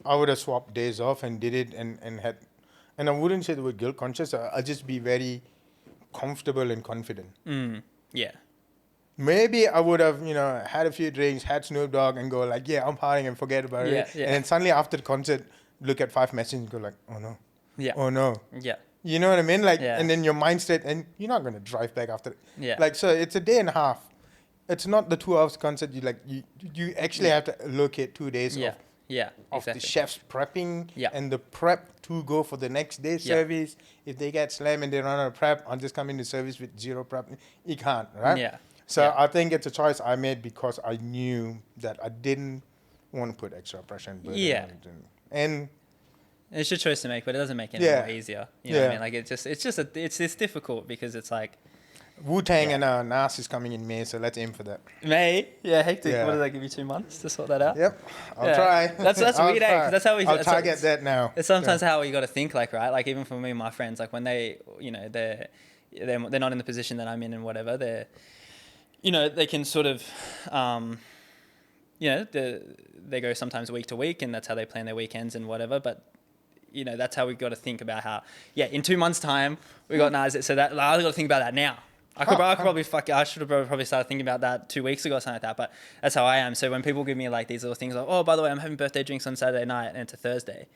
Speaker 2: I would have swapped days off and did it and had, and I wouldn't say the word guilt conscious. I'd just be very comfortable and confident.
Speaker 1: yeah.
Speaker 2: Maybe I would have, had a few drinks, had Snoop Dogg, and go like, yeah, I'm partying, and forget about it.
Speaker 1: Yeah.
Speaker 2: And then suddenly after the concert, look at 5 messages and go like, oh no,
Speaker 1: Yeah.
Speaker 2: oh no.
Speaker 1: Yeah.
Speaker 2: You know what I mean? Like,
Speaker 1: Yeah.
Speaker 2: and then your mindset, and you're not going to drive back after.
Speaker 1: Yeah.
Speaker 2: Like, so it's a day and a half. It's not the 2 hours concert. You actually have to allocate 2 days
Speaker 1: Yeah. Yeah.
Speaker 2: of
Speaker 1: Exactly.
Speaker 2: the chefs prepping
Speaker 1: Yeah.
Speaker 2: and the prep to go for the next day's
Speaker 1: Yeah.
Speaker 2: service. If they get slammed and they run out of prep, I'll just come into service with 0 prep. You can't, right?
Speaker 1: Yeah.
Speaker 2: So
Speaker 1: Yeah.
Speaker 2: I think it's a choice I made because I knew that I didn't want to put extra pressure and burden
Speaker 1: Yeah.
Speaker 2: on it. And
Speaker 1: It's your choice to make, but it doesn't make it any
Speaker 2: Yeah.
Speaker 1: more easier. You know what I
Speaker 2: Yeah.
Speaker 1: mean? Like, it's difficult because it's like,
Speaker 2: Wu-Tang
Speaker 1: Yeah.
Speaker 2: and Nas is coming in May, so let's aim for that.
Speaker 1: May, yeah, hectic.
Speaker 2: Yeah.
Speaker 1: What did they give you, 2 months to sort that out?
Speaker 2: Yep, I'll
Speaker 1: Yeah.
Speaker 2: try.
Speaker 1: That's
Speaker 2: I'll
Speaker 1: weird, eh? 'Cause
Speaker 2: try.
Speaker 1: that's how we.
Speaker 2: I'll
Speaker 1: that's
Speaker 2: target that now.
Speaker 1: It's sometimes how you got to think, like, right? Like, even for me and my friends, like, when they, they're not in the position that I'm in and whatever, they're, they can sort of, they go sometimes week to week, and that's how they plan their weekends and whatever. But that's how we got to think about how, in 2 months' time we got Nas. So that, like, I got to think about that now. I should have probably started thinking about that 2 weeks ago or something like that. But that's how I am. So when people give me like these little things like, oh, by the way, I'm having birthday drinks on Saturday night and it's a Thursday,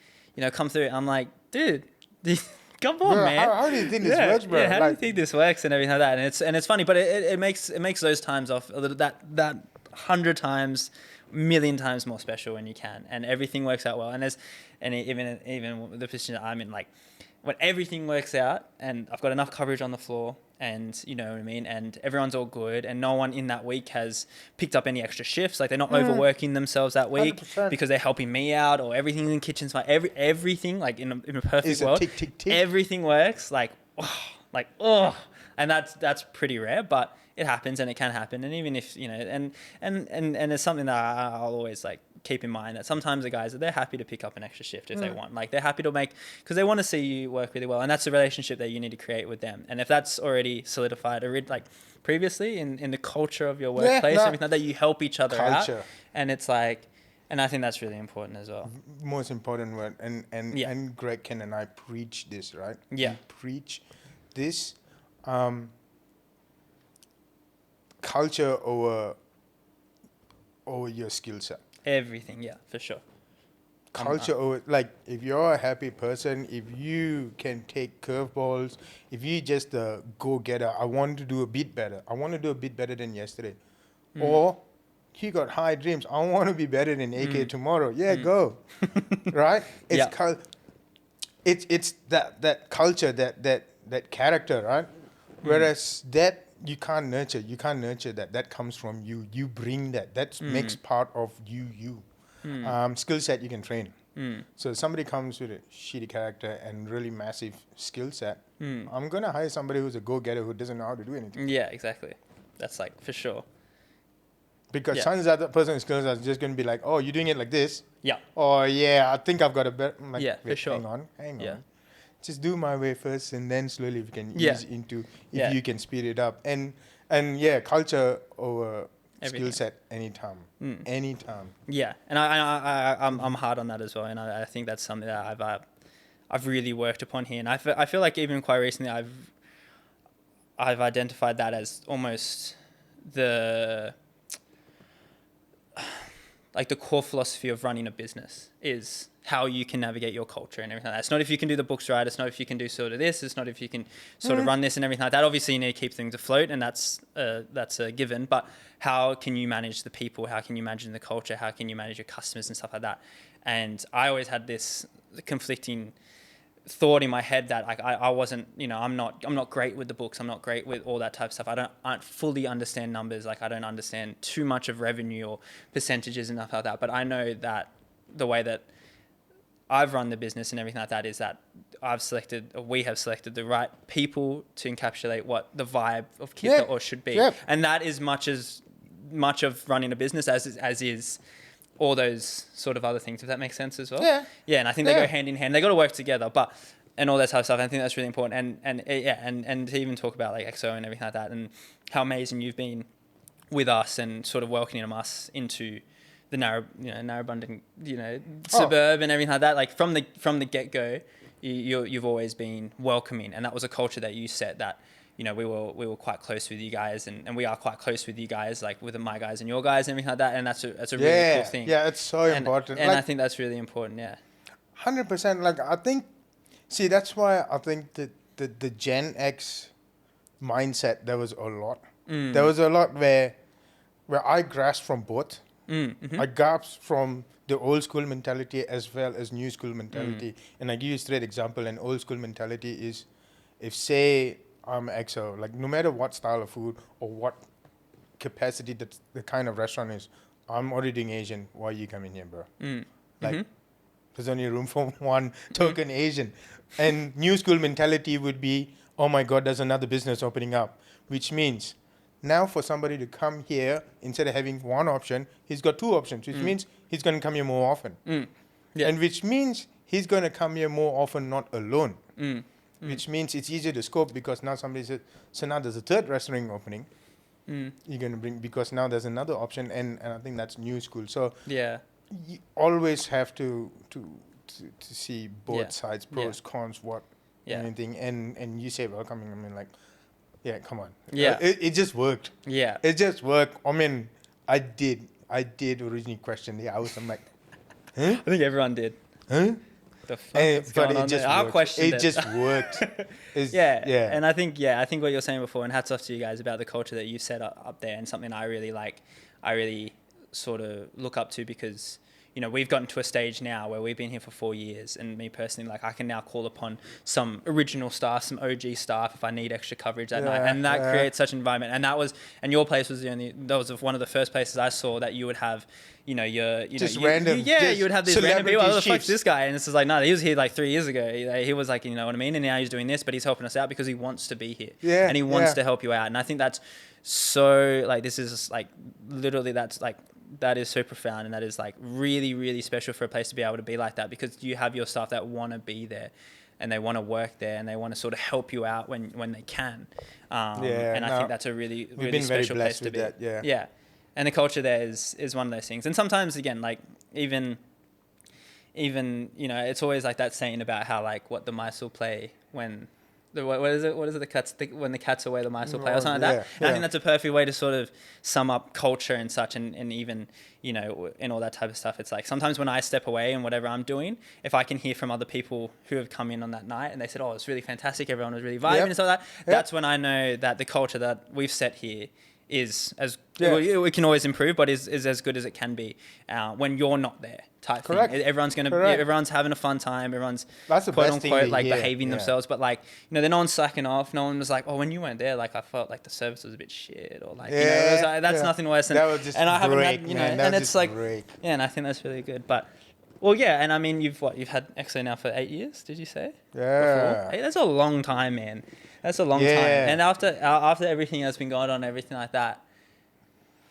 Speaker 1: come through. I'm like, dude, come on,
Speaker 2: Bro,
Speaker 1: man.
Speaker 2: how do you think this works, bro?
Speaker 1: Yeah, how do you
Speaker 2: Like-
Speaker 1: think this works and everything like that? And it's funny, but it makes those times off a little, that 100 times, million times more special when you can, and everything works out well. And even the position that I'm in, like, when everything works out and I've got enough coverage on the floor and you know what I mean, and everyone's all good and no one in that week has picked up any extra shifts, like they're not overworking themselves that week
Speaker 2: 100%.
Speaker 1: because they're helping me out, or everything in the kitchen's fine, everything like in a perfect
Speaker 2: Is a
Speaker 1: world,
Speaker 2: tick, tick, tick.
Speaker 1: everything works and that's pretty rare, but it happens and it can happen. And even if you know, and it's something that I'll always like keep in mind, that sometimes the guys, they're happy to pick up an extra shift if they want, like they're happy to make, because they want to see you work really well, and that's a relationship that you need to create with them. And if that's already solidified like previously in the culture of your workplace, everything like that, you help each other out, and it's like, and I think that's really important as well.
Speaker 2: Most important word, and Greg Ken and I preach this, right?
Speaker 1: Yeah.
Speaker 2: We preach this culture over your skill set.
Speaker 1: Everything, yeah, for sure.
Speaker 2: Culture over, like, if you're a happy person, if you can take curveballs, if you just a go-getter, I want to do a bit better. I want to do a bit better than yesterday. Or you got high dreams. I want to be better than AK tomorrow. Yeah, go. Right? It's it's that culture, that character, right? Whereas that you can't nurture that. That comes from you. You bring that. That makes part of you. Skill set you can train. So somebody comes with a shitty character and really massive skill set, I'm gonna hire somebody who's a go-getter who doesn't know how to do anything.
Speaker 1: Yeah, exactly. That's like for sure.
Speaker 2: Because chances are that person's skills are just gonna be like, oh, you're doing it like this.
Speaker 1: Yeah.
Speaker 2: Oh yeah, I think I've got a better. Like,
Speaker 1: yeah, for sure.
Speaker 2: Hang on. Just do my way first, and then slowly we can ease into if you can speed it up. And culture over skill set anytime. Yeah, and
Speaker 1: I'm hard on that as well, and I think that's something that I've really worked upon here, and I feel like even quite recently I've identified that as almost the core philosophy of running a business is how you can navigate your culture and everything like that. It's not if you can do the books right. It's not if you can do sort of this. It's not if you can sort of run this and everything like that. Obviously, you need to keep things afloat, and that's a given. But how can you manage the people? How can you manage the culture? How can you manage your customers and stuff like that? And I always had this conflicting thought in my head that I wasn't, you know, I'm not great with the books. I'm not great with all that type of stuff. I don't fully understand numbers. Like, I don't understand too much of revenue or percentages and stuff like that. But I know that the way that I've run the business and everything like that is that we have selected the right people to encapsulate what the vibe of Kit or should be. Yep. And that is much of running a business as is all those sort of other things, if that makes sense as well. Yeah, and I think they go hand in hand. They got to work together, and all that type of stuff. I think that's really important. And to even talk about like XO and everything like that, and how amazing you've been with us and sort of welcoming us into the Narrabundah, suburb and everything like that. Like from the get go, you've always been welcoming, and that was a culture that you set that. You know, we were quite close with you guys, and we are quite close with you guys, like with my guys and your guys and everything like that. And that's a really cool thing.
Speaker 2: Yeah, it's so important.
Speaker 1: And I think that's really important. Yeah.
Speaker 2: 100%. Like, I think, that's why I think that the Gen X mindset, there was a lot. There was a lot where I grasped from both. I grasped from the old school mentality as well as new school mentality. And I give you a straight example. An old school mentality is, if say I'm XO, like no matter what style of food or what capacity that the kind of restaurant is, I'm already doing Asian. Why are you coming here, bro? Like, there's only room for one token Asian. And new school mentality would be, oh my God, there's another business opening up, which means now for somebody to come here, instead of having one option, he's got two options, which means he's going to come here more often. And which means he's going to come here more often, not alone. Which means it's easier to scope, because now somebody said, so now there's a third restaurant opening. You're going to bring, because now there's another option, and I think that's new school. So you always have to see both sides, pros, cons, anything. And you say welcoming, I mean, like, yeah, come on. It just worked. Yeah. It just worked. I mean, I did originally question the house. I'm like, huh?
Speaker 1: I think everyone did.
Speaker 2: Huh?
Speaker 1: The fuck is going on there? Our question.
Speaker 2: It just worked.
Speaker 1: And I think what you're saying before, and hats off to you guys about the culture that you set up there, and something I really like. I really sort of look up to, because we've gotten to a stage now where we've been here for 4 years, and me personally, like I can now call upon some original staff, some OG staff if I need extra coverage that night, and that creates such an environment. And your place was that was one of the first places I saw that you would have, you would have these random people. Oh, the fuck's this guy? And it's just like, no, he was here like 3 years ago. He was like, you know what I mean? And now he's doing this, but he's helping us out because he wants to be here.
Speaker 2: Yeah.
Speaker 1: And he wants to help you out. And I think that's so, like, this is like, literally, that is so profound, and that is like really, really special for a place to be able to be like that, because you have your staff that want to be there and they want to work there and they want to sort of help you out when they can. I think that's a really, really special place to be. Yeah. And the culture there is one of those things. And sometimes, again, like even, it's always like that saying about how, like, what the mice will play when... What is it? When the cat's away, the mice will play, or something like that. And I think that's a perfect way to sort of sum up culture and such, and even, and all that type of stuff. It's like sometimes when I step away and whatever I'm doing, if I can hear from other people who have come in on that night and they said, oh, it's really fantastic, everyone was really vibing and stuff like that, that's when I know that the culture that we've set here is we can always improve, but is as good as it can be when you're not there type
Speaker 2: Correct.
Speaker 1: thing. Everyone's having a fun time, everyone's quote unquote like behaving themselves, but like, then no one's slacking off. No one was like, oh, when you weren't there, like I felt like the service was a bit shit, or like, it was like, that's nothing worse than, and I haven't had, and it's like and I think that's really good. But and I mean, you've had Exo now for 8 years, did you say?
Speaker 2: Yeah.
Speaker 1: Hey, that's a long time, man. That's a long time. And after everything that's been going on, everything like that.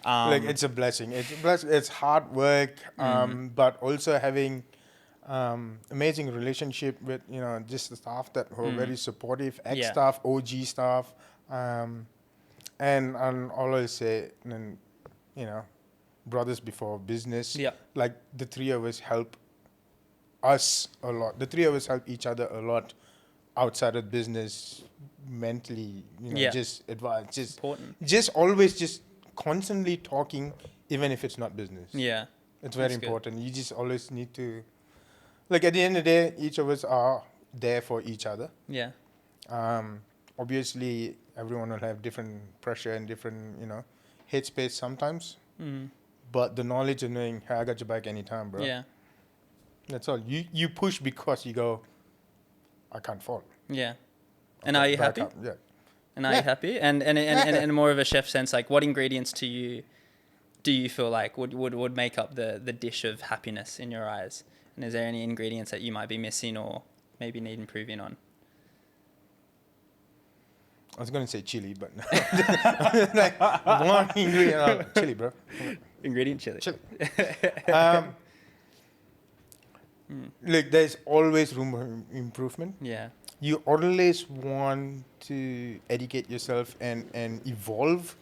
Speaker 2: It's a blessing. It's hard work, but also having amazing relationship with, just the staff that were very supportive, ex-staff, OG staff. And I always say, brothers before business. Yeah. Like the three of us help us a lot. The three of us help each other a lot outside of business, mentally, just advice, just important. Just always just constantly talking, even if it's not business. Yeah. It's very important. You just always need to, like, at the end of the day, each of us are there for each other. Yeah. Obviously, everyone will have different pressure and different, headspace sometimes. But the knowledge of knowing, hey, I got your back anytime, bro. Yeah. That's all. You push because you go, I can't fall. Yeah. And are you happy? Yeah. And are you happy? And more of a chef sense, like, what ingredients do you feel like would make up the dish of happiness in your eyes? And is there any ingredients that you might be missing or maybe need improving on? I was going to say chili, but like one ingredient, chili, bro.
Speaker 1: Ingredient chili.
Speaker 2: Look, there's always room for improvement. Yeah. You always want to educate yourself and evolve.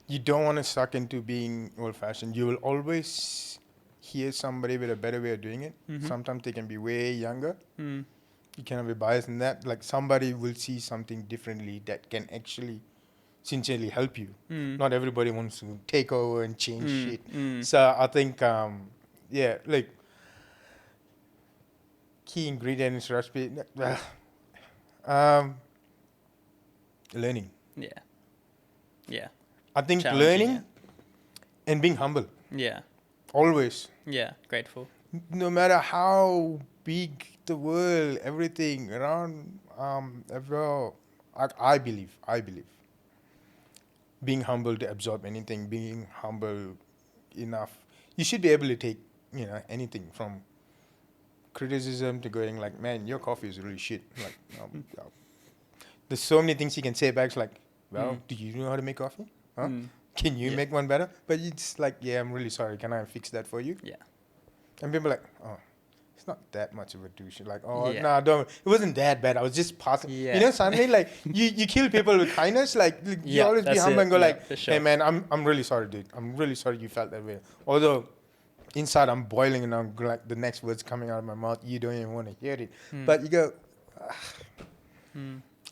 Speaker 2: You don't want to suck into being old-fashioned. You will always hear somebody with a better way of doing it. Sometimes they can be way younger. You cannot be biased in that. Like, somebody will see something differently that can actually sincerely help you. Not everybody wants to take over and change shit. So I think, like, key ingredients recipe, learning. Yeah. Yeah. I think learning and being humble. Yeah. Always. Yeah. Grateful. No matter how big the world, everything around, I believe. Being humble to absorb anything, being humble enough. You should be able to take, anything from criticism to going like, man, your coffee is really shit. Like, there's so many things you can say back. It's like, well, do you know how to make coffee? Huh? Can you make one better? But it's like, yeah, I'm really sorry. Can I fix that for you? Yeah. And people are like, oh, it's not that much of a douche. Like, oh, no, don't. It wasn't that bad. I was just passing. Yeah. Suddenly, like, you kill people with kindness. Like, you always be humble and go like, sure. Hey, man, I'm really sorry, dude. I'm really sorry you felt that way. Although, inside I'm boiling and I'm like, the next words coming out of my mouth, you don't even want to hear it. But you go,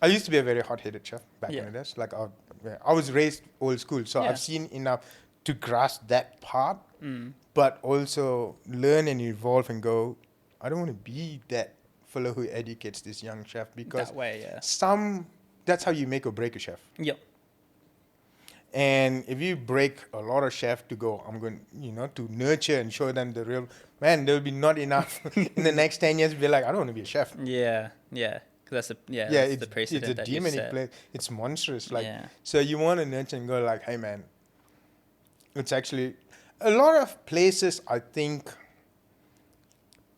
Speaker 2: I used to be a very hot-headed chef back in the days. Like, I was raised old school, so I've seen enough to grasp that part, but also learn and evolve and go, I don't want to be that fellow who educates this young chef, because that way, that's how you make or break a chef. Yep. And if you break a lot of chefs to go, I'm going, to nurture and show them the real, man, there'll be not enough in the next 10 years. Be like, I don't want to be a chef.
Speaker 1: Yeah. Because that's the precedent
Speaker 2: it's a
Speaker 1: that you
Speaker 2: demonic
Speaker 1: set.
Speaker 2: place. It's monstrous. Like,
Speaker 1: Yeah.
Speaker 2: so you want to nurture and go like, hey, man, it's actually a lot of places. I think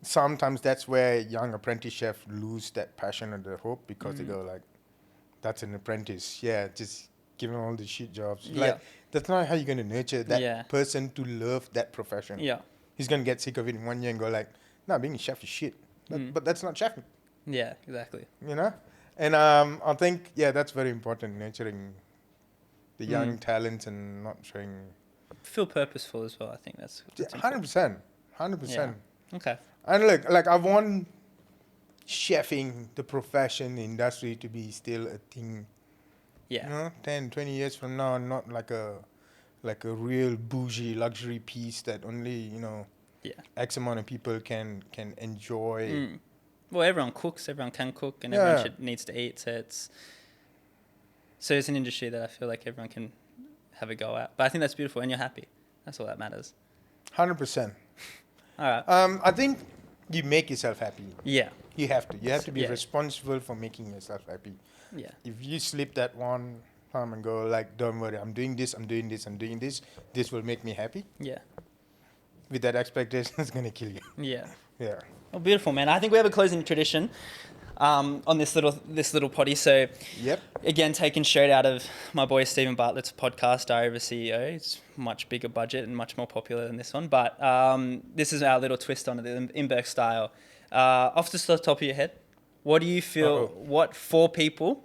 Speaker 2: sometimes that's where young apprentice chefs lose that passion and the hope because they go like, that's an apprentice. Yeah, just give him all the shit jobs.
Speaker 1: Yeah.
Speaker 2: Like, that's not how you're going to nurture that
Speaker 1: Yeah.
Speaker 2: person to love that profession.
Speaker 1: Yeah.
Speaker 2: He's going to get sick of it in 1 year and go like, no, being a chef is shit. But that's not chefing,
Speaker 1: Yeah, exactly.
Speaker 2: And I think, that's very important, nurturing the young talents and not showing...
Speaker 1: Feel purposeful as well, I think that's
Speaker 2: 100%. 100%.
Speaker 1: Yeah. Okay.
Speaker 2: And look, like I want chefing, the profession, the industry to be still a thing.
Speaker 1: Yeah.
Speaker 2: 10, 20 years from now, not like a real bougie luxury piece that only, X amount of people can enjoy.
Speaker 1: Well, everyone cooks, everyone can cook, and everyone needs to eat. So it's an industry that I feel like everyone can have a go at. But I think that's beautiful, and you're happy. That's all that matters.
Speaker 2: 100%.
Speaker 1: All right.
Speaker 2: I think you make yourself happy.
Speaker 1: Yeah.
Speaker 2: You have to. You have to be responsible for making yourself happy.
Speaker 1: Yeah.
Speaker 2: If you slip that one time and go like, don't worry, I'm doing this, this will make me happy.
Speaker 1: Yeah.
Speaker 2: With that expectation, it's going to kill you.
Speaker 1: Yeah.
Speaker 2: Yeah.
Speaker 1: Well, beautiful, man. I think we have a closing tradition on this little potty. So, again, taken straight out of my boy Stephen Bartlett's podcast, Diary of a CEO. It's much bigger budget and much more popular than this one. But this is our little twist on it, the InBirks style. Off the top of your head, what do you feel, what 4 people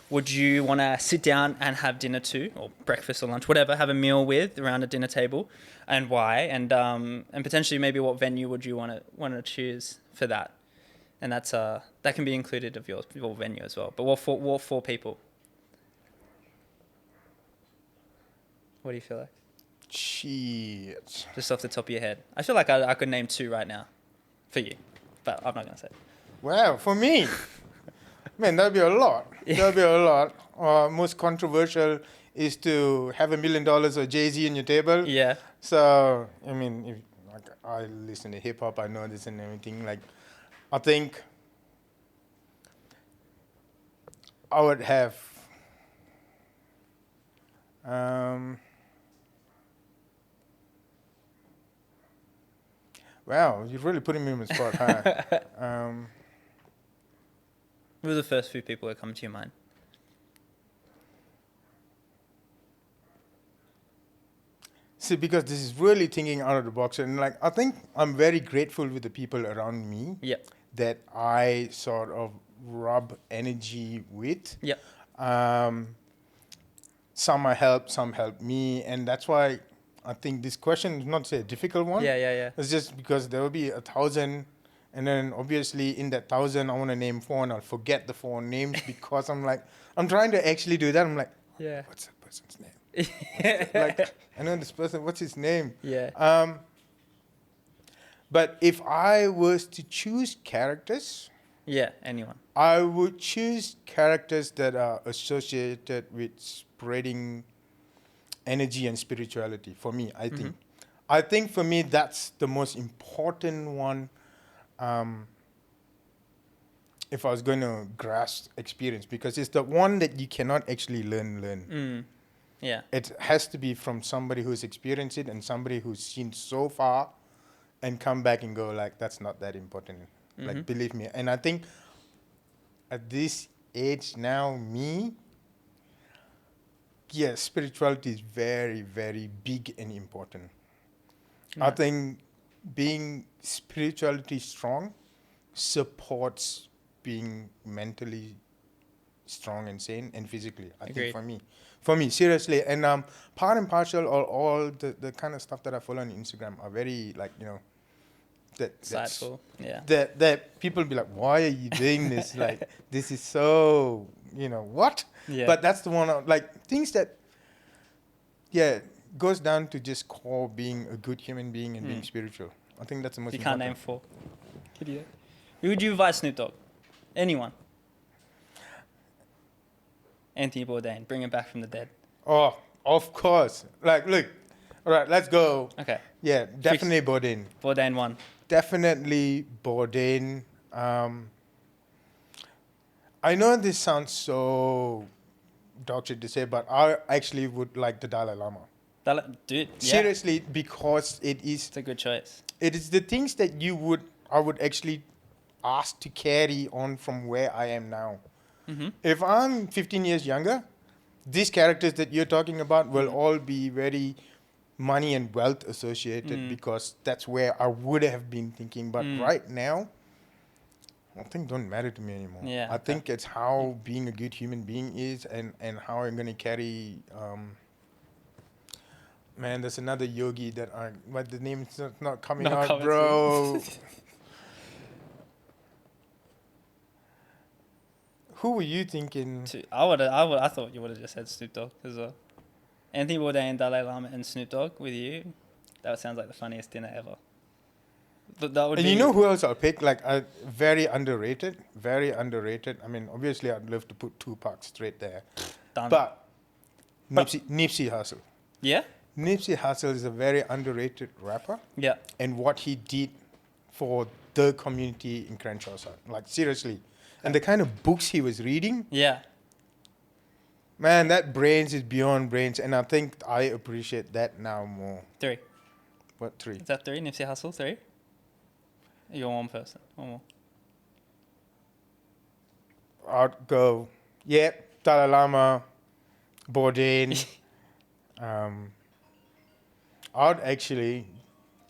Speaker 1: would you want to sit down and have dinner to, or breakfast or lunch, whatever, have a meal with around a dinner table, and why? And potentially maybe what venue would you want to choose for that? And that's that can be included of your venue as well. But what 4 people? What do you feel like?
Speaker 2: Shit.
Speaker 1: Just off the top of your head. I feel like I could name 2 right now for you, but I'm not going to say it.
Speaker 2: Wow, for me, man, that'd be a lot. That'd be a lot. Most controversial is to have $1 million of Jay-Z on your table.
Speaker 1: Yeah.
Speaker 2: So, I mean, if, like, I listen to hip hop, I know this and everything. Like, I think I would have. Wow, you're really putting me on the spot, huh?
Speaker 1: Who are the first few people that come to your mind?
Speaker 2: See, because this is really thinking out of the box, and like I think I'm very grateful with the people around me that I sort of rub energy with.
Speaker 1: Yep.
Speaker 2: Some I help, some help me, and that's why I think this question is not say a difficult one.
Speaker 1: Yeah.
Speaker 2: It's just because there will be 1,000, and then obviously in that 1,000 I want to name 4, and I'll forget the 4 names because I'm trying to actually do that. I'm like, what's that person's name? Like, I know this person, what's his name?
Speaker 1: Yeah.
Speaker 2: But if I was to choose characters,
Speaker 1: anyone.
Speaker 2: I would choose characters that are associated with spreading energy and spirituality. For me, I think for me that's the most important one. If I was going to grasp experience, because it's the one that you cannot actually learn.
Speaker 1: Yeah.
Speaker 2: It has to be from somebody who's experienced it and somebody who's seen so far and come back and go like, that's not that important. Like, believe me. And I think at this age now, spirituality is very, very big and important. I think being spirituality strong supports being mentally strong and sane and physically. I think for me, seriously. And part and parcel, all the kind of stuff that I follow on Instagram are very like,
Speaker 1: Insightful.
Speaker 2: That people be like, why are you doing this? Like, this is so, what?
Speaker 1: Yeah.
Speaker 2: But that's the one, like, things that, goes down to just core being a good human being and being spiritual. I think that's the most important.
Speaker 1: You can't name 4. Who would you invite Snoop Dogg? Anyone? Anthony Bourdain, bring him back from the dead.
Speaker 2: Oh, Of course. Like, look. All right, let's go.
Speaker 1: Okay.
Speaker 2: Yeah, definitely Bourdain.
Speaker 1: Bourdain 1.
Speaker 2: Definitely Bourdain. I know this sounds so dog shit to say, but I actually would like the Dalai Lama.
Speaker 1: Dude, yeah.
Speaker 2: Seriously, because
Speaker 1: It's a good choice.
Speaker 2: it is the things that I would actually ask to carry on from where I am now.
Speaker 1: Mm-hmm.
Speaker 2: If I'm 15 years younger, these characters that you're talking about will all be very money and wealth associated because that's where I would have been thinking. But right now, I think don't matter to me anymore.
Speaker 1: Yeah,
Speaker 2: I think it's how being a good human being is and how I'm going to carry... man, there's another yogi that but the name is not coming out, bro. Who were you thinking?
Speaker 1: I thought you would have just said Snoop Dogg as well. Anthony Bourdain, Dalai Lama, and Snoop Dogg with you. That sounds like the funniest dinner ever. That would
Speaker 2: And
Speaker 1: be,
Speaker 2: you know who else I'll pick? Like, very underrated. Very underrated. I mean, obviously, I'd love to put Tupac straight there.
Speaker 1: Done.
Speaker 2: But Nipsey Hussle.
Speaker 1: Yeah?
Speaker 2: Nipsey Hussle is a very underrated rapper.
Speaker 1: Yeah.
Speaker 2: And what he did for the community in Crenshaw side. Like, seriously. And the kind of books he was reading.
Speaker 1: Yeah.
Speaker 2: Man, that brains is beyond brains. And I think I appreciate that now more.
Speaker 1: 3.
Speaker 2: What 3?
Speaker 1: Is that 3? Nipsey Hussle, 3? You're one person. One more.
Speaker 2: I'd go, Dalai Lama, Bourdain. I'd actually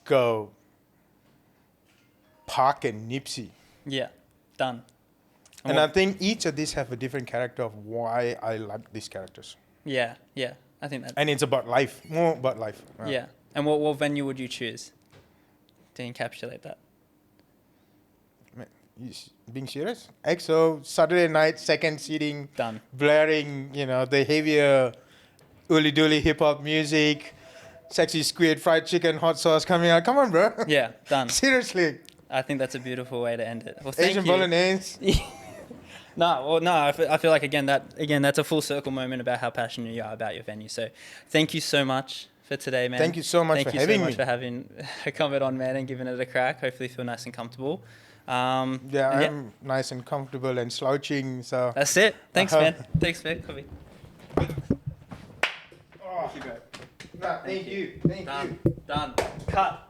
Speaker 2: go Park and Nipsey.
Speaker 1: Yeah. Done.
Speaker 2: And I think each of these have a different character of why I like these characters.
Speaker 1: Yeah. Yeah. I think that.
Speaker 2: And it's about life. More about life.
Speaker 1: Yeah. And what venue would you choose to encapsulate that?
Speaker 2: You being serious? EXO, Saturday night, second seating.
Speaker 1: Done.
Speaker 2: Blaring, the heavier ooly dooly hip hop music. Sexy squid, fried chicken, hot sauce coming out. Come on, bro.
Speaker 1: Yeah, done.
Speaker 2: Seriously.
Speaker 1: I think that's a beautiful way to end it. Well, thank
Speaker 2: Asian
Speaker 1: you.
Speaker 2: bolognese.
Speaker 1: No. I feel like that's a full circle moment about how passionate you are about your venue. So, thank you so much for today, man.
Speaker 2: Thank you so much for having me.
Speaker 1: Thank you so much for having come on, man, and giving it a crack. Hopefully, you feel nice and comfortable.
Speaker 2: I'm nice and comfortable and slouching. So
Speaker 1: that's it. Thanks, man. Thanks, man. Coffee.
Speaker 2: Oh, thank you. Thank you.
Speaker 1: Done. Cut.